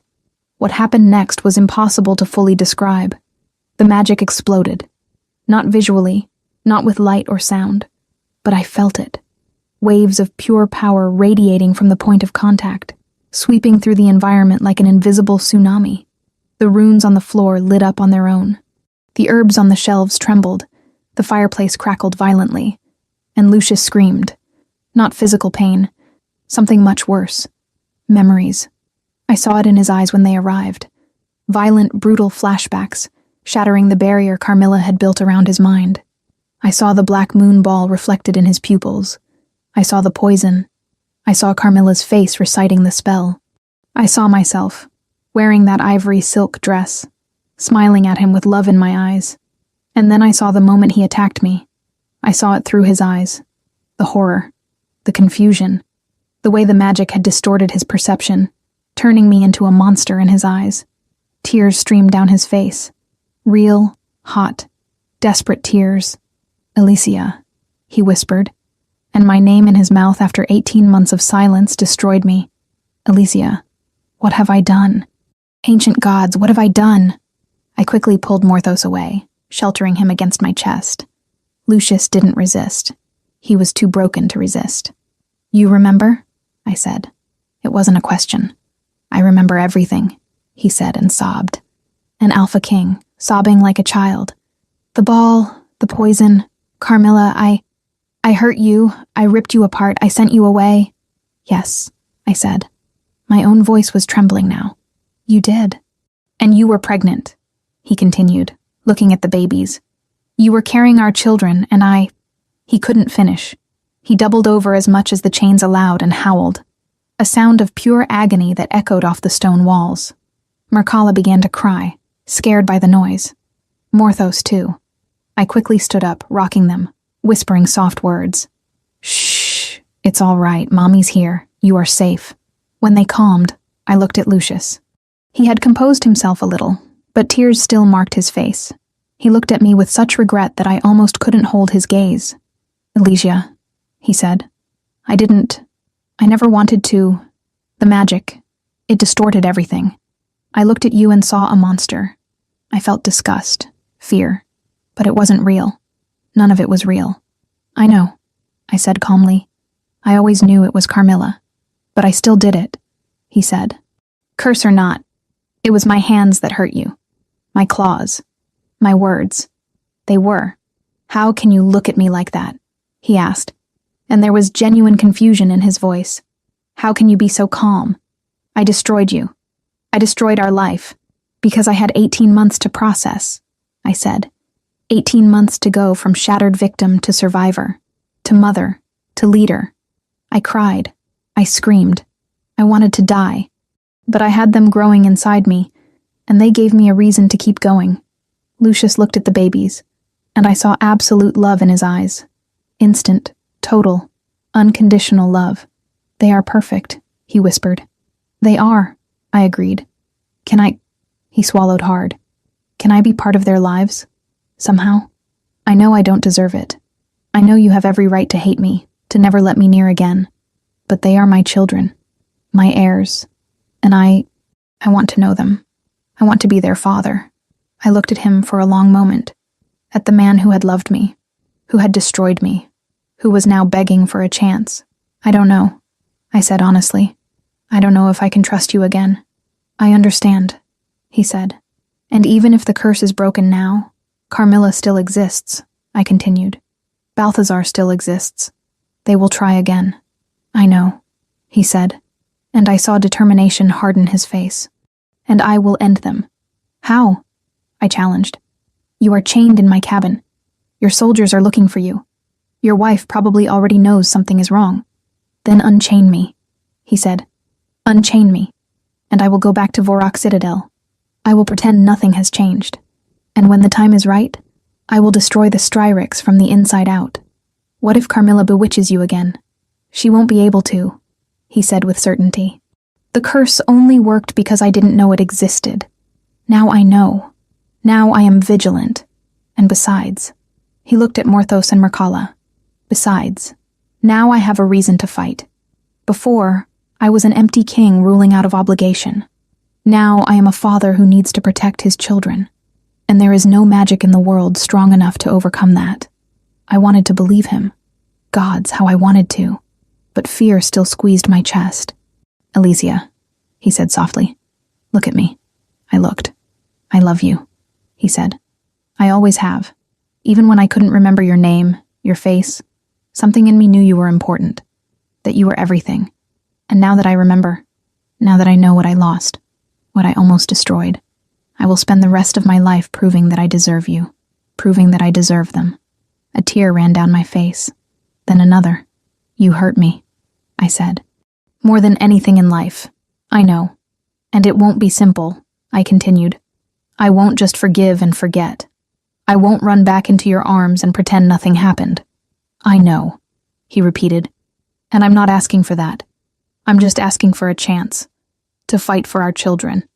What happened next was impossible to fully describe. The magic exploded. Not visually, not with light or sound, but I felt it. Waves of pure power radiating from the point of contact, sweeping through the environment like an invisible tsunami. The runes on the floor lit up on their own. The herbs on the shelves trembled. The fireplace crackled violently. And Lucius screamed. Not physical pain. Something much worse. Memories. I saw it in his eyes when they arrived. Violent, brutal flashbacks, shattering the barrier Carmilla had built around his mind. I saw the black moon ball reflected in his pupils. I saw the poison. I saw Carmilla's face reciting the spell. I saw myself, wearing that ivory silk dress, smiling at him with love in my eyes. And then I saw the moment he attacked me. I saw it through his eyes. The horror. The confusion. The way the magic had distorted his perception, turning me into a monster in his eyes. Tears streamed down his face. Real, hot, desperate tears. Alicia, he whispered, and my name in his mouth after 18 months of silence destroyed me. Alicia, what have I done? Ancient gods, what have I done? I quickly pulled Morthos away, sheltering him against my chest. Lucius didn't resist. He was too broken to resist. You remember? I said. It wasn't a question. I remember everything, he said and sobbed. An Alpha King, sobbing like a child. The ball, the poison, Carmilla, I hurt you, I ripped you apart, I sent you away. Yes, I said. My own voice was trembling now. You did. And you were pregnant, he continued, looking at the babies. You were carrying our children, and He couldn't finish. He doubled over as much as the chains allowed and howled, a sound of pure agony that echoed off the stone walls. Mircalla began to cry, scared by the noise. Morthos, too. I quickly stood up, rocking them, whispering soft words. Shh. It's all right, Mommy's here. You are safe. When they calmed, I looked at Lucius. He had composed himself a little, but tears still marked his face. He looked at me with such regret that I almost couldn't hold his gaze. Elysia, he said. I never wanted to. The magic. It distorted everything. I looked at you and saw a monster. I felt disgust, fear, but it wasn't real. None of it was real. I know, I said calmly. I always knew it was Carmilla, but I still did it, he said. Curse or not, it was my hands that hurt you. My claws. My words. They were. How can you look at me like that? He asked, and there was genuine confusion in his voice. How can you be so calm? I destroyed you. I destroyed our life, because I had 18 months to process, I said. 18 months to go from shattered victim to survivor, to mother, to leader. I cried. I screamed. I wanted to die. But I had them growing inside me, and they gave me a reason to keep going. Lucius looked at the babies, and I saw absolute love in his eyes. Instant, total, unconditional love. They are perfect, he whispered. They are, I agreed. Can I? He swallowed hard. Can I be part of their lives? Somehow? I know I don't deserve it. I know you have every right to hate me, to never let me near again. But they are my children, my heirs, and I want to know them. I want to be their father. I looked at him for a long moment, at the man who had loved me, who had destroyed me, who was now begging for a chance. I don't know, I said honestly. I don't know if I can trust you again. I understand, he said. And even if the curse is broken now, Carmilla still exists, I continued. Balthazar still exists. They will try again. I know, he said, and I saw determination harden his face. And I will end them. How? I challenged. You are chained in my cabin. Your soldiers are looking for you. Your wife probably already knows something is wrong. Then unchain me, he said. Unchain me, and I will go back to Vorak Citadel. I will pretend nothing has changed. And when the time is right, I will destroy the Stryrix from the inside out. What if Carmilla bewitches you again? She won't be able to, he said with certainty. The curse only worked because I didn't know it existed. Now I know. Now I am vigilant. And besides, he looked at Morthos and Merkala. Besides, now I have a reason to fight. Before, I was an empty king ruling out of obligation. Now I am a father who needs to protect his children. And there is no magic in the world strong enough to overcome that. I wanted to believe him. Gods, how I wanted to. But fear still squeezed my chest. Elysia, he said softly. Look at me. I looked. I love you, he said. I always have. Even when I couldn't remember your name, your face, something in me knew you were important. That you were everything. And now that I remember, now that I know what I lost, what I almost destroyed, I will spend the rest of my life proving that I deserve you, proving that I deserve them. A tear ran down my face. Then another. You hurt me, I said. More than anything in life. I know. And it won't be simple, I continued. I won't just forgive and forget. I won't run back into your arms and pretend nothing happened. I know, he repeated. And I'm not asking for that. I'm just asking for a chance. To fight for our children.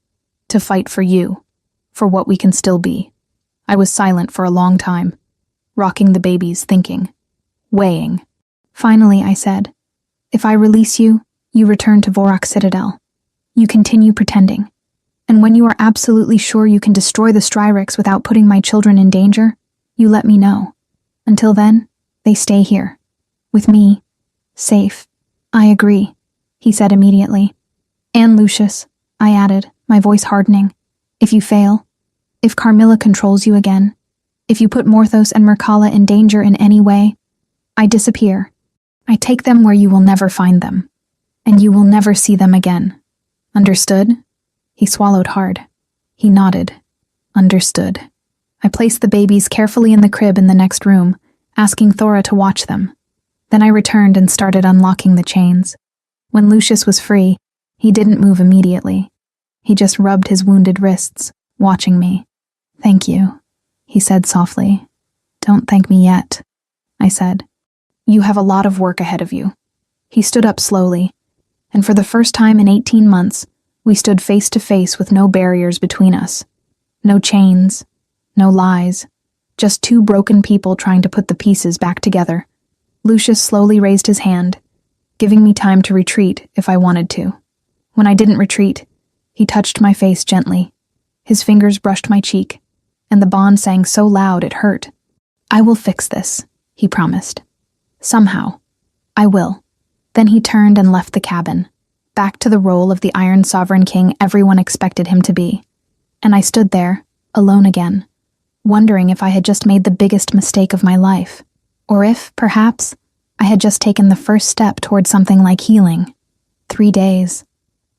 To fight for you. For what we can still be. I was silent for a long time, rocking the babies, thinking, weighing. Finally, I said, if I release you, you return to Vorak Citadel. You continue pretending. And when you are absolutely sure you can destroy the Stryrix without putting my children in danger, you let me know. Until then, they stay here. With me. Safe. I agree, he said immediately. And Lucius, I added, my voice hardening. If you fail, if Carmilla controls you again, if you put Morthos and Merkala in danger in any way, I disappear. I take them where you will never find them, and you will never see them again. Understood? He swallowed hard. He nodded. Understood. I placed the babies carefully in the crib in the next room, asking Thora to watch them. Then I returned and started unlocking the chains. When Lucius was free, he didn't move immediately. He just rubbed his wounded wrists, watching me. Thank you, he said softly. Don't thank me yet, I said. You have a lot of work ahead of you. He stood up slowly, and for the first time in 18 months, we stood face to face with no barriers between us. No chains, no lies, just two broken people trying to put the pieces back together. Lucius slowly raised his hand, giving me time to retreat if I wanted to. When I didn't retreat, he touched my face gently. His fingers brushed my cheek, and the bond sang so loud it hurt. "I will fix this," he promised. "Somehow. I will." Then he turned and left the cabin, back to the role of the Iron Sovereign King everyone expected him to be. And I stood there, alone again, wondering if I had just made the biggest mistake of my life, or if, perhaps, I had just taken the first step toward something like healing. 3 days.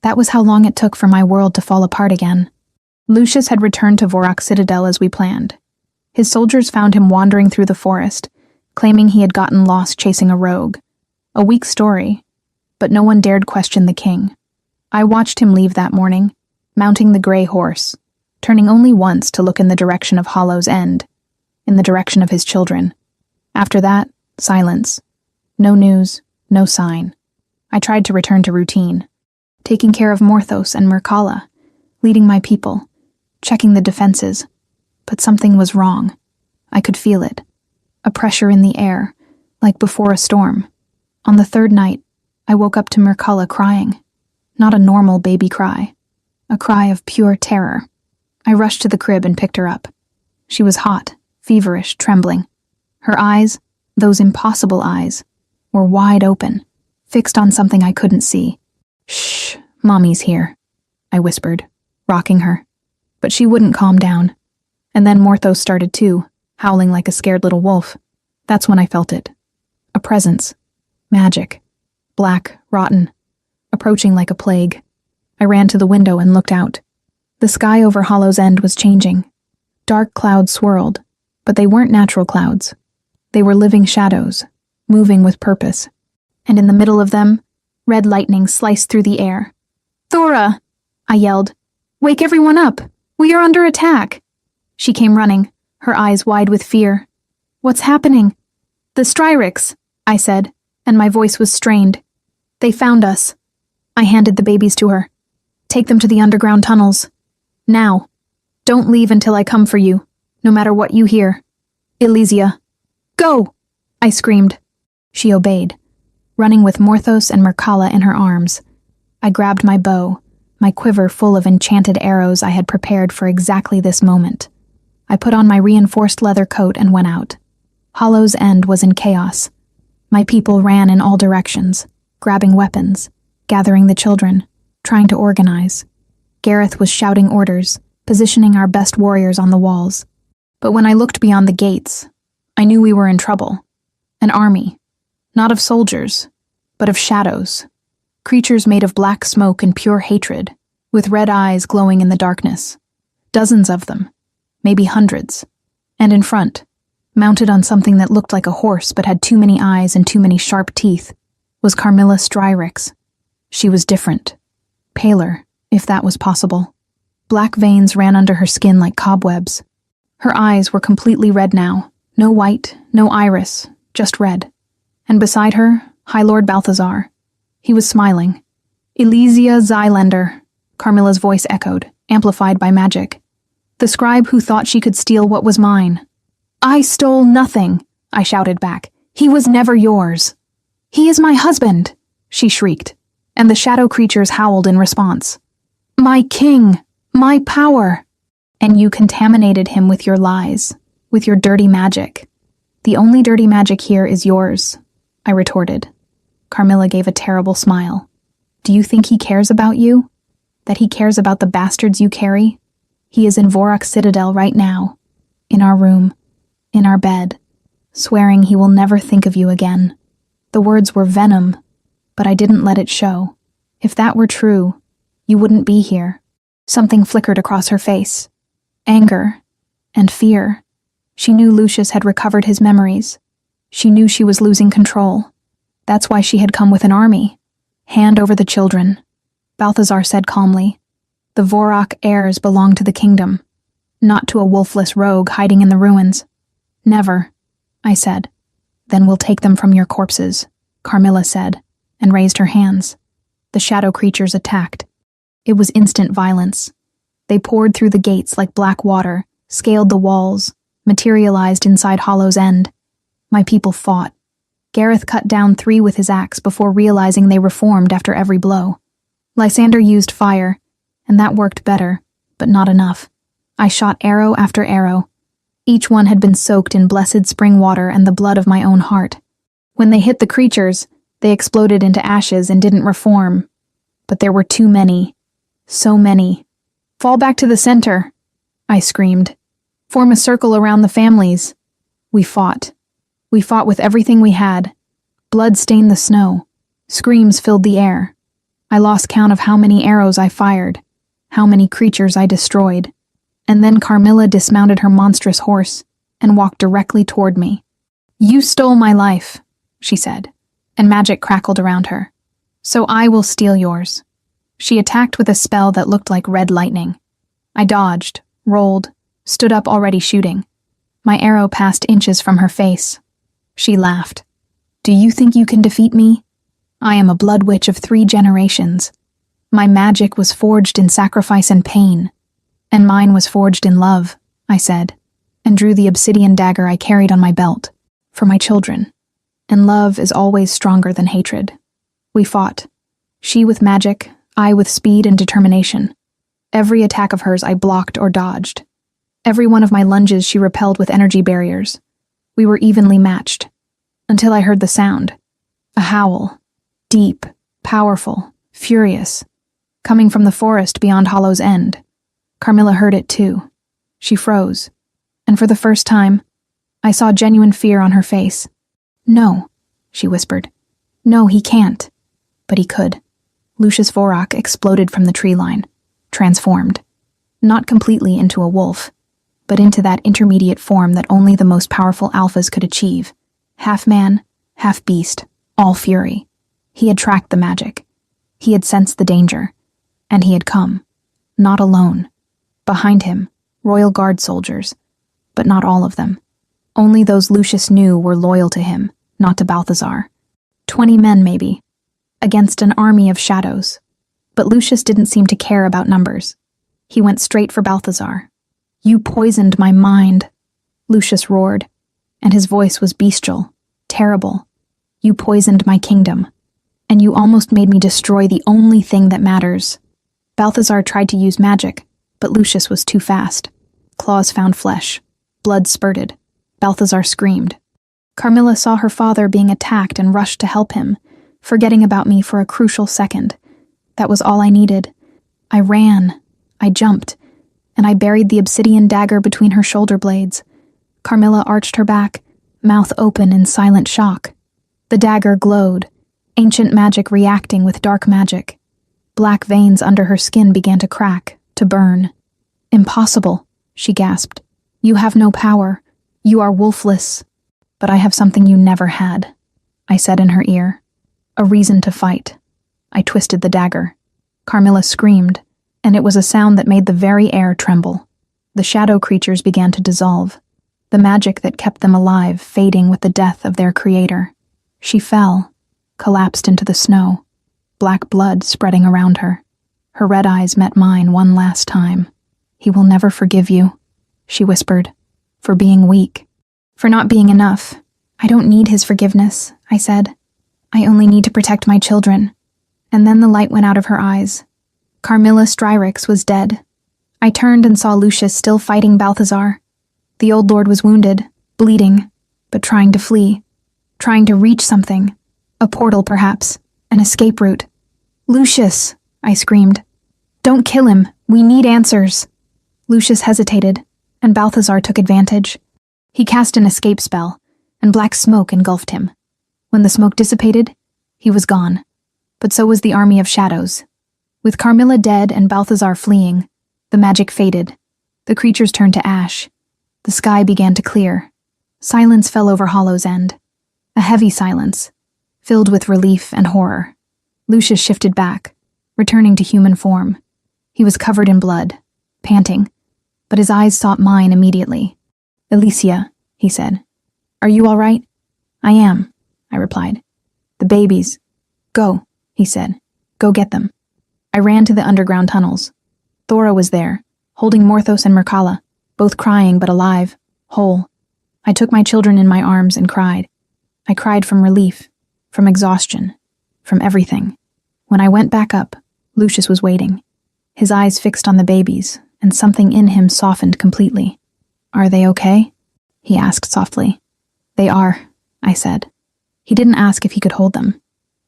That was how long it took for my world to fall apart again. Lucius had returned to Vorak Citadel as we planned. His soldiers found him wandering through the forest, claiming he had gotten lost chasing a rogue. A weak story, but no one dared question the king. I watched him leave that morning, mounting the gray horse, turning only once to look in the direction of Hollow's End, in the direction of his children. After that, silence. No news, no sign. I tried to return to routine, taking care of Morthos and Mircalla, leading my people, checking the defenses. But something was wrong. I could feel it. A pressure in the air, like before a storm. On the third night, I woke up to Mircalla crying. Not a normal baby cry. A cry of pure terror. I rushed to the crib and picked her up. She was hot, feverish, trembling. Her eyes, those impossible eyes, were wide open, fixed on something I couldn't see. "Shh, Mommy's here," I whispered, rocking her. But she wouldn't calm down. And then Morthos started too, howling like a scared little wolf. That's when I felt it. A presence. Magic. Black, rotten. Approaching like a plague. I ran to the window and looked out. The sky over Hollow's End was changing. Dark clouds swirled, but they weren't natural clouds. They were living shadows, moving with purpose. And in the middle of them, red lightning sliced through the air. "Thora!" I yelled. "Wake everyone up! We are under attack!" She came running, her eyes wide with fear. "What's happening?" "The Stryrics," I said, and my voice was strained. "They found us." I handed the babies to her. "Take them to the underground tunnels. Now. Don't leave until I come for you, no matter what you hear. Elysia." "Go!" I screamed. She obeyed, running with Morthos and Mircalla in her arms. I grabbed my bow, my quiver full of enchanted arrows I had prepared for exactly this moment. I put on my reinforced leather coat and went out. Hollow's End was in chaos. My people ran in all directions, grabbing weapons, gathering the children, trying to organize. Gareth was shouting orders, positioning our best warriors on the walls. But when I looked beyond the gates, I knew we were in trouble. An army, not of soldiers, but of shadows. Creatures made of black smoke and pure hatred, with red eyes glowing in the darkness. Dozens of them, maybe hundreds. And in front, mounted on something that looked like a horse but had too many eyes and too many sharp teeth, was Carmilla Stryryx. She was different. Paler, if that was possible. Black veins ran under her skin like cobwebs. Her eyes were completely red now. No white, no iris, just red. And beside her, High Lord Balthazar. He was smiling. "Elysia Xylander," Carmilla's voice echoed, amplified by magic. "The scribe who thought she could steal what was mine." "I stole nothing," I shouted back. "He was never yours." "He is my husband," she shrieked, and the shadow creatures howled in response. "My king, my power." "And you contaminated him with your lies, with your dirty magic. The only dirty magic here is yours," I retorted. Carmilla gave a terrible smile. "Do you think he cares about you? That he cares about the bastards you carry? He is in Vorak Citadel right now, in our room, in our bed, swearing he will never think of you again." The words were venom, but I didn't let it show. If that were true, you wouldn't be here. Something flickered across her face. Anger and fear. She knew Lucius had recovered his memories. She knew she was losing control. That's why she had come with an army. "Hand over the children," Balthazar said calmly. "The Vorak heirs belong to the kingdom, not to a wolfless rogue hiding in the ruins." "Never," I said. "Then we'll take them from your corpses," Carmilla said. and raised her hands. The shadow creatures attacked. It was instant violence. They poured through the gates like black water, scaled the walls, materialized inside Hollow's End. My people fought. Gareth cut down 3 with his axe before realizing they reformed after every blow. Lysander used fire, and that worked better, but not enough. I shot arrow after arrow. Each one had been soaked in blessed spring water and the blood of my own heart. When they hit the creatures, they exploded into ashes and didn't reform. But there were too many. So many. "Fall back to the center," I screamed. "Form a circle around the families." We fought. We fought with everything we had. Blood stained the snow. Screams filled the air. I lost count of how many arrows I fired, how many creatures I destroyed. And then Carmilla dismounted her monstrous horse and walked directly toward me. "You stole my life," she said, and magic crackled around her. "So I will steal yours." She attacked with a spell that looked like red lightning. I dodged, rolled, stood up already shooting. My arrow passed inches from her face. She laughed. "Do you think you can defeat me? I am a blood witch of 3 generations. My magic was forged in sacrifice and pain, and mine was forged in love," I said, and drew the obsidian dagger I carried on my belt, for my children. And love is always stronger than hatred. We fought. She with magic, I with speed and determination. Every attack of hers I blocked or dodged. Every one of my lunges she repelled with energy barriers. We were evenly matched, until I heard the sound. A howl. Deep, powerful, furious, coming from the forest beyond Hollow's End. Carmilla heard it too. She froze, and for the first time, I saw genuine fear on her face. "No," she whispered. "No, he can't." But he could. Lucius Vorak exploded from the tree line, transformed. Not completely into a wolf, but into that intermediate form that only the most powerful alphas could achieve. Half man, half beast, all fury. He had tracked the magic. He had sensed the danger. And he had come. Not alone. Behind him, royal guard soldiers. But not all of them. Only those Lucius knew were loyal to him, not to Balthazar. 20 men, maybe. Against an army of shadows. But Lucius didn't seem to care about numbers. He went straight for Balthazar. "You poisoned my mind," Lucius roared, and his voice was bestial, terrible. "You poisoned my kingdom, and you almost made me destroy the only thing that matters." Balthazar tried to use magic, but Lucius was too fast. Claws found flesh. Blood spurted. Balthazar screamed. Carmilla saw her father being attacked and rushed to help him, forgetting about me for a crucial second. That was all I needed. I ran. I jumped. And I buried the obsidian dagger between her shoulder blades. Carmilla arched her back, mouth open in silent shock. The dagger glowed, ancient magic reacting with dark magic. Black veins under her skin began to crack, to burn. "Impossible," she gasped. "You have no power. You are wolfless." "But I have something you never had," I said in her ear. "A reason to fight." I twisted the dagger. Carmilla screamed, and it was a sound that made the very air tremble. The shadow creatures began to dissolve, the magic that kept them alive fading with the death of their creator. She fell, collapsed into the snow, black blood spreading around her. Her red eyes met mine one last time. "He will never forgive you," she whispered, "for being weak, for not being enough. I don't need his forgiveness," I said. "I only need to protect my children." And then the light went out of her eyes. Carmilla Stryrix was dead. I turned and saw Lucius still fighting Balthazar. The old lord was wounded, bleeding, but trying to flee, trying to reach something. A portal, perhaps, an escape route. "Lucius," I screamed. "Don't kill him. We need answers." Lucius hesitated, and Balthazar took advantage. He cast an escape spell, and black smoke engulfed him. When the smoke dissipated, he was gone. But so was the army of shadows. With Carmilla dead and Balthazar fleeing, the magic faded. The creatures turned to ash. The sky began to clear. Silence fell over Hollow's End. A heavy silence, filled with relief and horror. Lucius shifted back, returning to human form. He was covered in blood, panting, but his eyes sought mine immediately. "Alicia," he said. "Are you all right?" "I am," I replied. "The babies, Go, he said. Go get them. I ran to the underground tunnels. Thora was there, holding Morthos and Merkala, both crying but alive, whole. I took my children in my arms and cried. I cried from relief, from exhaustion, from everything. When I went back up, Lucius was waiting, his eyes fixed on the babies, and something in him softened completely. Are they okay? He asked softly. They are, I said. He didn't ask if he could hold them.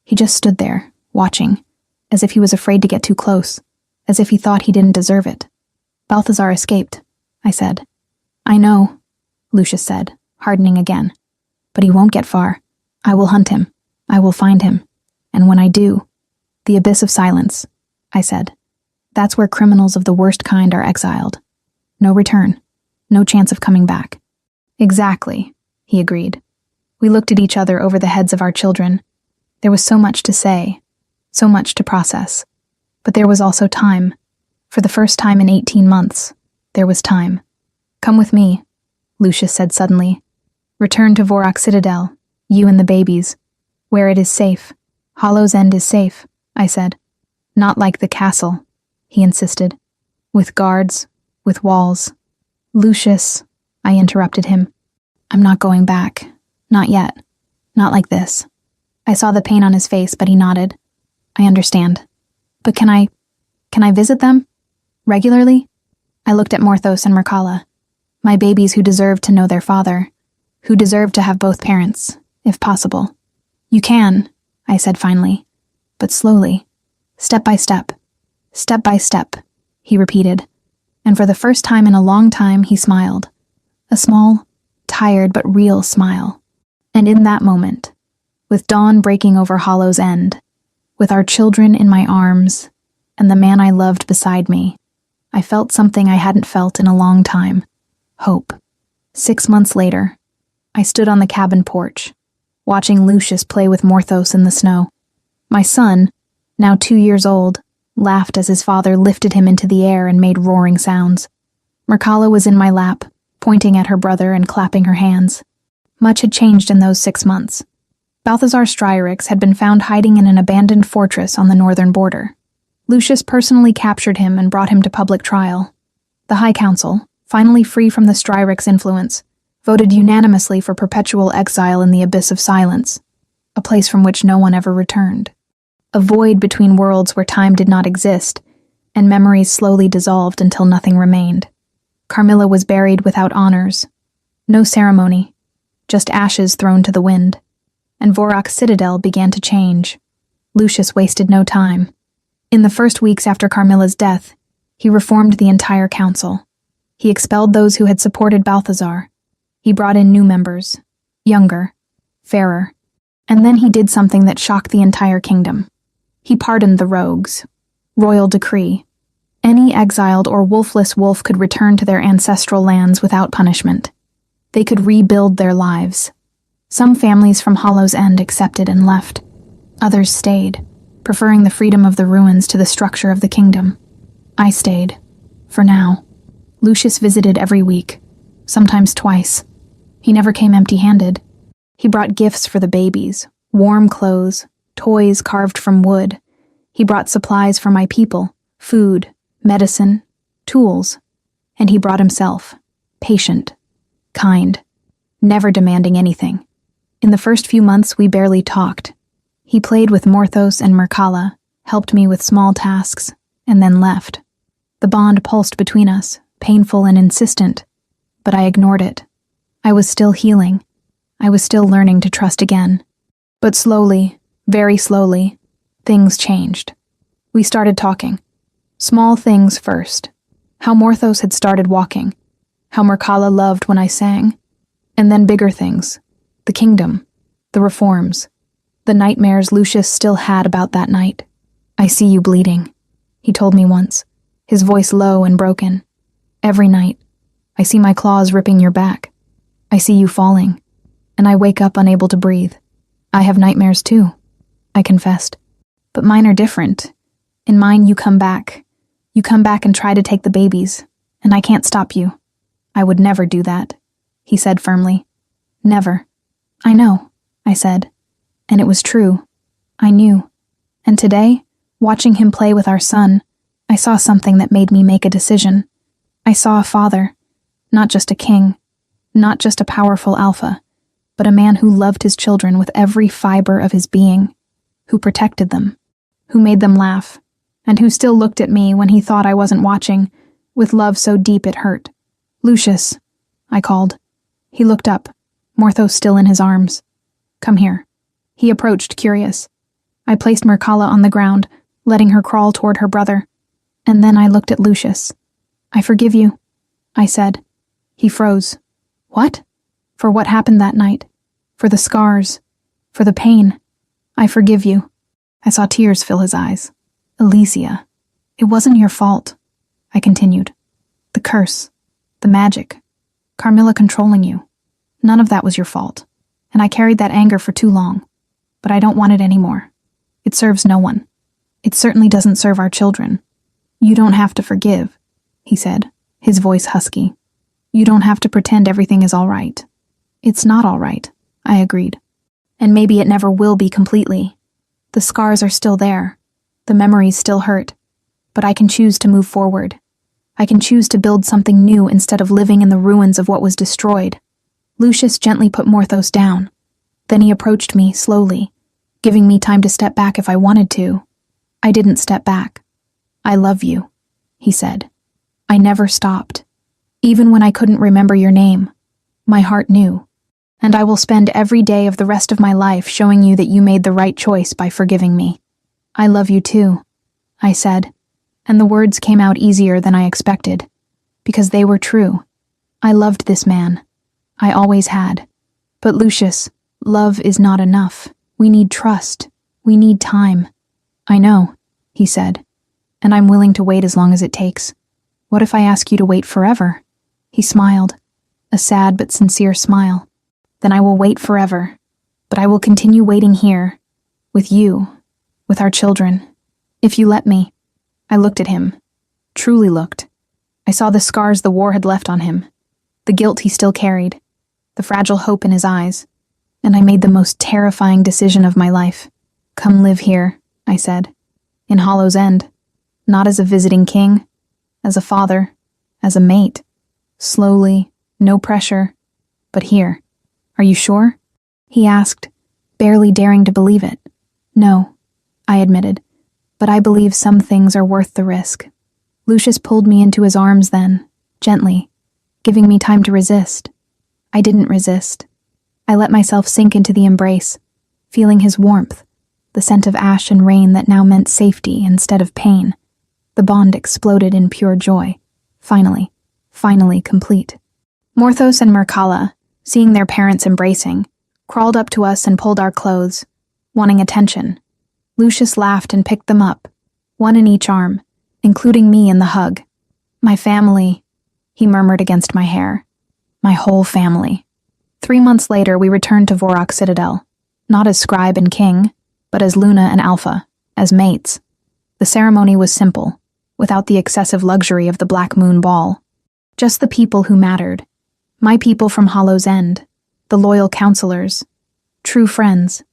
He just stood there, watching, as if he was afraid to get too close, as if he thought he didn't deserve it. Balthazar escaped, I said. I know, Lucius said, hardening again. But he won't get far. I will hunt him. I will find him. And when I do, the abyss of silence, I said. That's where criminals of the worst kind are exiled. No return. No chance of coming back. Exactly, he agreed. We looked at each other over the heads of our children. There was so much to say, so much to process. But there was also time. For the first time in 18 months, there was time. Come with me, Lucius said suddenly. Return to Vorak Citadel, you and the babies, where it is safe. Hollow's End is safe, I said. Not like the castle, he insisted. With guards, with walls. Lucius, I interrupted him. I'm not going back. Not yet. Not like this. I saw the pain on his face, but he nodded. I understand. But can I visit them? Regularly? I looked at Morthos and Merkala, my babies who deserved to know their father, who deserved to have both parents, if possible. You can, I said finally, but slowly, step by step, he repeated, and for the first time in a long time he smiled, a small, tired but real smile. And in that moment, with dawn breaking over Hollow's End, with our children in my arms, and the man I loved beside me, I felt something I hadn't felt in a long time. Hope. 6 months later, I stood on the cabin porch, watching Lucius play with Morthos in the snow. My son, now 2 years old, laughed as his father lifted him into the air and made roaring sounds. Merkala was in my lap, pointing at her brother and clapping her hands. Much had changed in those 6 months. Balthazar Stryarix had been found hiding in an abandoned fortress on the northern border. Lucius personally captured him and brought him to public trial. The High Council, finally free from the Stryarix influence, voted unanimously for perpetual exile in the abyss of silence, a place from which no one ever returned. A void between worlds where time did not exist, and memories slowly dissolved until nothing remained. Carmilla was buried without honors. No ceremony, just ashes thrown to the wind. And Vorak Citadel began to change. Lucius wasted no time. In the first weeks after Carmilla's death, he reformed the entire council. He expelled those who had supported Balthazar. He brought in new members, younger, fairer. And then he did something that shocked the entire kingdom. He pardoned the rogues. Royal decree. Any exiled or wolfless wolf could return to their ancestral lands without punishment. They could rebuild their lives. Some families from Hollow's End accepted and left. Others stayed, preferring the freedom of the ruins to the structure of the kingdom. I stayed. For now. Lucius visited every week, sometimes twice. He never came empty-handed. He brought gifts for the babies, warm clothes, toys carved from wood. He brought supplies for my people, food, medicine, tools. And he brought himself, patient, kind, never demanding anything. In the first few months, we barely talked. He played with Morthos and Merkala, helped me with small tasks, and then left. The bond pulsed between us, painful and insistent, but I ignored it. I was still healing. I was still learning to trust again. But slowly, very slowly, things changed. We started talking. Small things first. How Morthos had started walking. How Merkala loved when I sang. And then bigger things. The kingdom. The reforms. The nightmares Lucius still had about that night. I see you bleeding, he told me once, his voice low and broken. Every night, I see my claws ripping your back. I see you falling, and I wake up unable to breathe. I have nightmares too, I confessed. But mine are different. In mine, you come back. You come back and try to take the babies, and I can't stop you. I would never do that, he said firmly. Never. I know, I said. And it was true. I knew. And today, watching him play with our son, I saw something that made me make a decision. I saw a father, not just a king, not just a powerful alpha, but a man who loved his children with every fiber of his being, who protected them, who made them laugh, and who still looked at me when he thought I wasn't watching, with love so deep it hurt. "Lucius," I called. He looked up, Morthos still in his arms. "Come here." He approached, curious. I placed Mircalla on the ground, letting her crawl toward her brother, and then I looked at Lucius. "I forgive you," I said. He froze. "What?" "For what happened that night. For the scars. For the pain. I forgive you." I saw tears fill his eyes. "Alicia, it wasn't your fault," I continued. "The curse. The magic. Carmilla controlling you. None of that was your fault. And I carried that anger for too long. But I don't want it anymore. It serves no one. It certainly doesn't serve our children. You don't have to forgive," he said, his voice husky. "You don't have to pretend everything is all right." "It's not all right," I agreed. "And maybe it never will be completely. The scars are still there. The memories still hurt. But I can choose to move forward. I can choose to build something new instead of living in the ruins of what was destroyed." Lucius gently put Morthos down. Then he approached me slowly, giving me time to step back if I wanted to. I didn't step back. "I love you," he said. "I never stopped. Even when I couldn't remember your name, my heart knew. And I will spend every day of the rest of my life showing you that you made the right choice by forgiving me." "I love you too," I said, and the words came out easier than I expected, because they were true. I loved this man. I always had. But Lucius, love is not enough. We need trust. We need time. "I know," he said, "and I'm willing to wait as long as it takes. What if I ask you to wait forever?" He smiled, a sad but sincere smile. "Then I will wait forever, but I will continue waiting here, with you, with our children, if you let me." I looked at him, truly looked. I saw the scars the war had left on him, the guilt he still carried, the fragile hope in his eyes, and I made the most terrifying decision of my life. "Come live here," I said, "in Hollow's End, not as a visiting king, as a father, as a mate, slowly, no pressure, but here. Are you sure?" he asked, barely daring to believe it. "No," I admitted, "but I believe some things are worth the risk." Lucius pulled me into his arms then, gently, giving me time to resist. I didn't resist. I let myself sink into the embrace, feeling his warmth, the scent of ash and rain that now meant safety instead of pain. The bond exploded in pure joy, finally complete. Morthos and Mircalla, seeing their parents embracing, crawled up to us and pulled our clothes, wanting attention. Lucius laughed and picked them up, one in each arm, including me in the hug. "My family," he murmured against my hair. "My whole family." 3 months later, we returned to Vorak Citadel, not as scribe and king, but as Luna and Alpha, as mates. The ceremony was simple, without the excessive luxury of the Black Moon Ball. Just the people who mattered. My people from Hollow's End, the loyal counselors, true friends.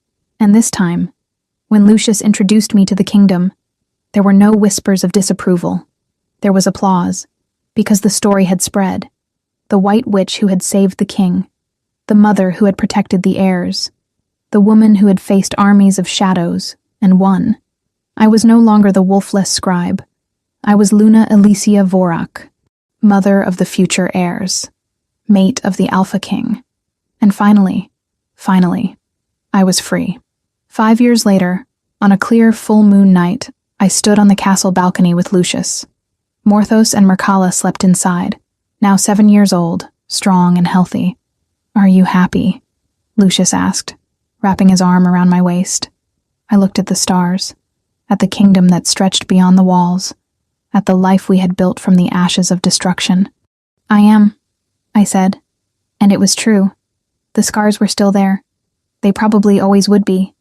And this time, when Lucius introduced me to the kingdom, there were no whispers of disapproval. There was applause, because the story had spread. The white witch who had saved the king, the mother who had protected the heirs, the woman who had faced armies of shadows and won. I was no longer the wolfless scribe. I was Luna Alicia Vorak, mother of the future heirs, mate of the Alpha King. And finally, I was free. 5 years later, on a clear full moon night, I stood on the castle balcony with Lucius. Morthos and Mircalla slept inside, now 7 years old, strong and healthy. "Are you happy?" Lucius asked, wrapping his arm around my waist. I looked at the stars, at the kingdom that stretched beyond the walls, at the life we had built from the ashes of destruction. "I am," I said, and it was true. The scars were still there. They probably always would be,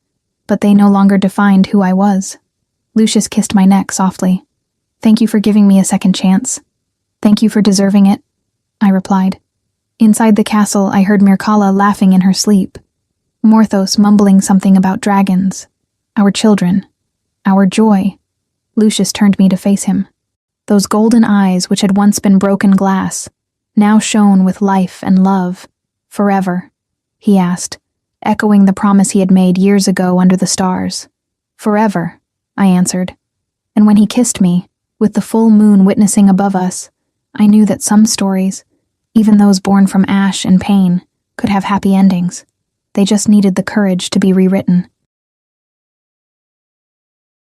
but they no longer defined who I was. Lucius kissed my neck softly. "Thank you for giving me a second chance." "Thank you for deserving it," I replied. Inside the castle, I heard Mircalla laughing in her sleep, Morthos mumbling something about dragons, our children. our joy. Lucius turned me to face him. Those golden eyes, which had once been broken glass, now shone with life and love. Forever, he asked, echoing the promise he had made years ago under the stars. Forever, I answered. And when he kissed me, with the full moon witnessing above us, I knew that some stories, even those born from ash and pain, could have happy endings. They just needed the courage to be rewritten.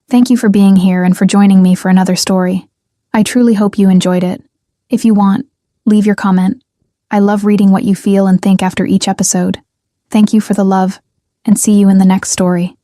Thank you for being here and for joining me for another story. I truly hope you enjoyed it. If you want, leave your comment. I love reading what you feel and think after each episode. Thank you for the love, and see you in the next story.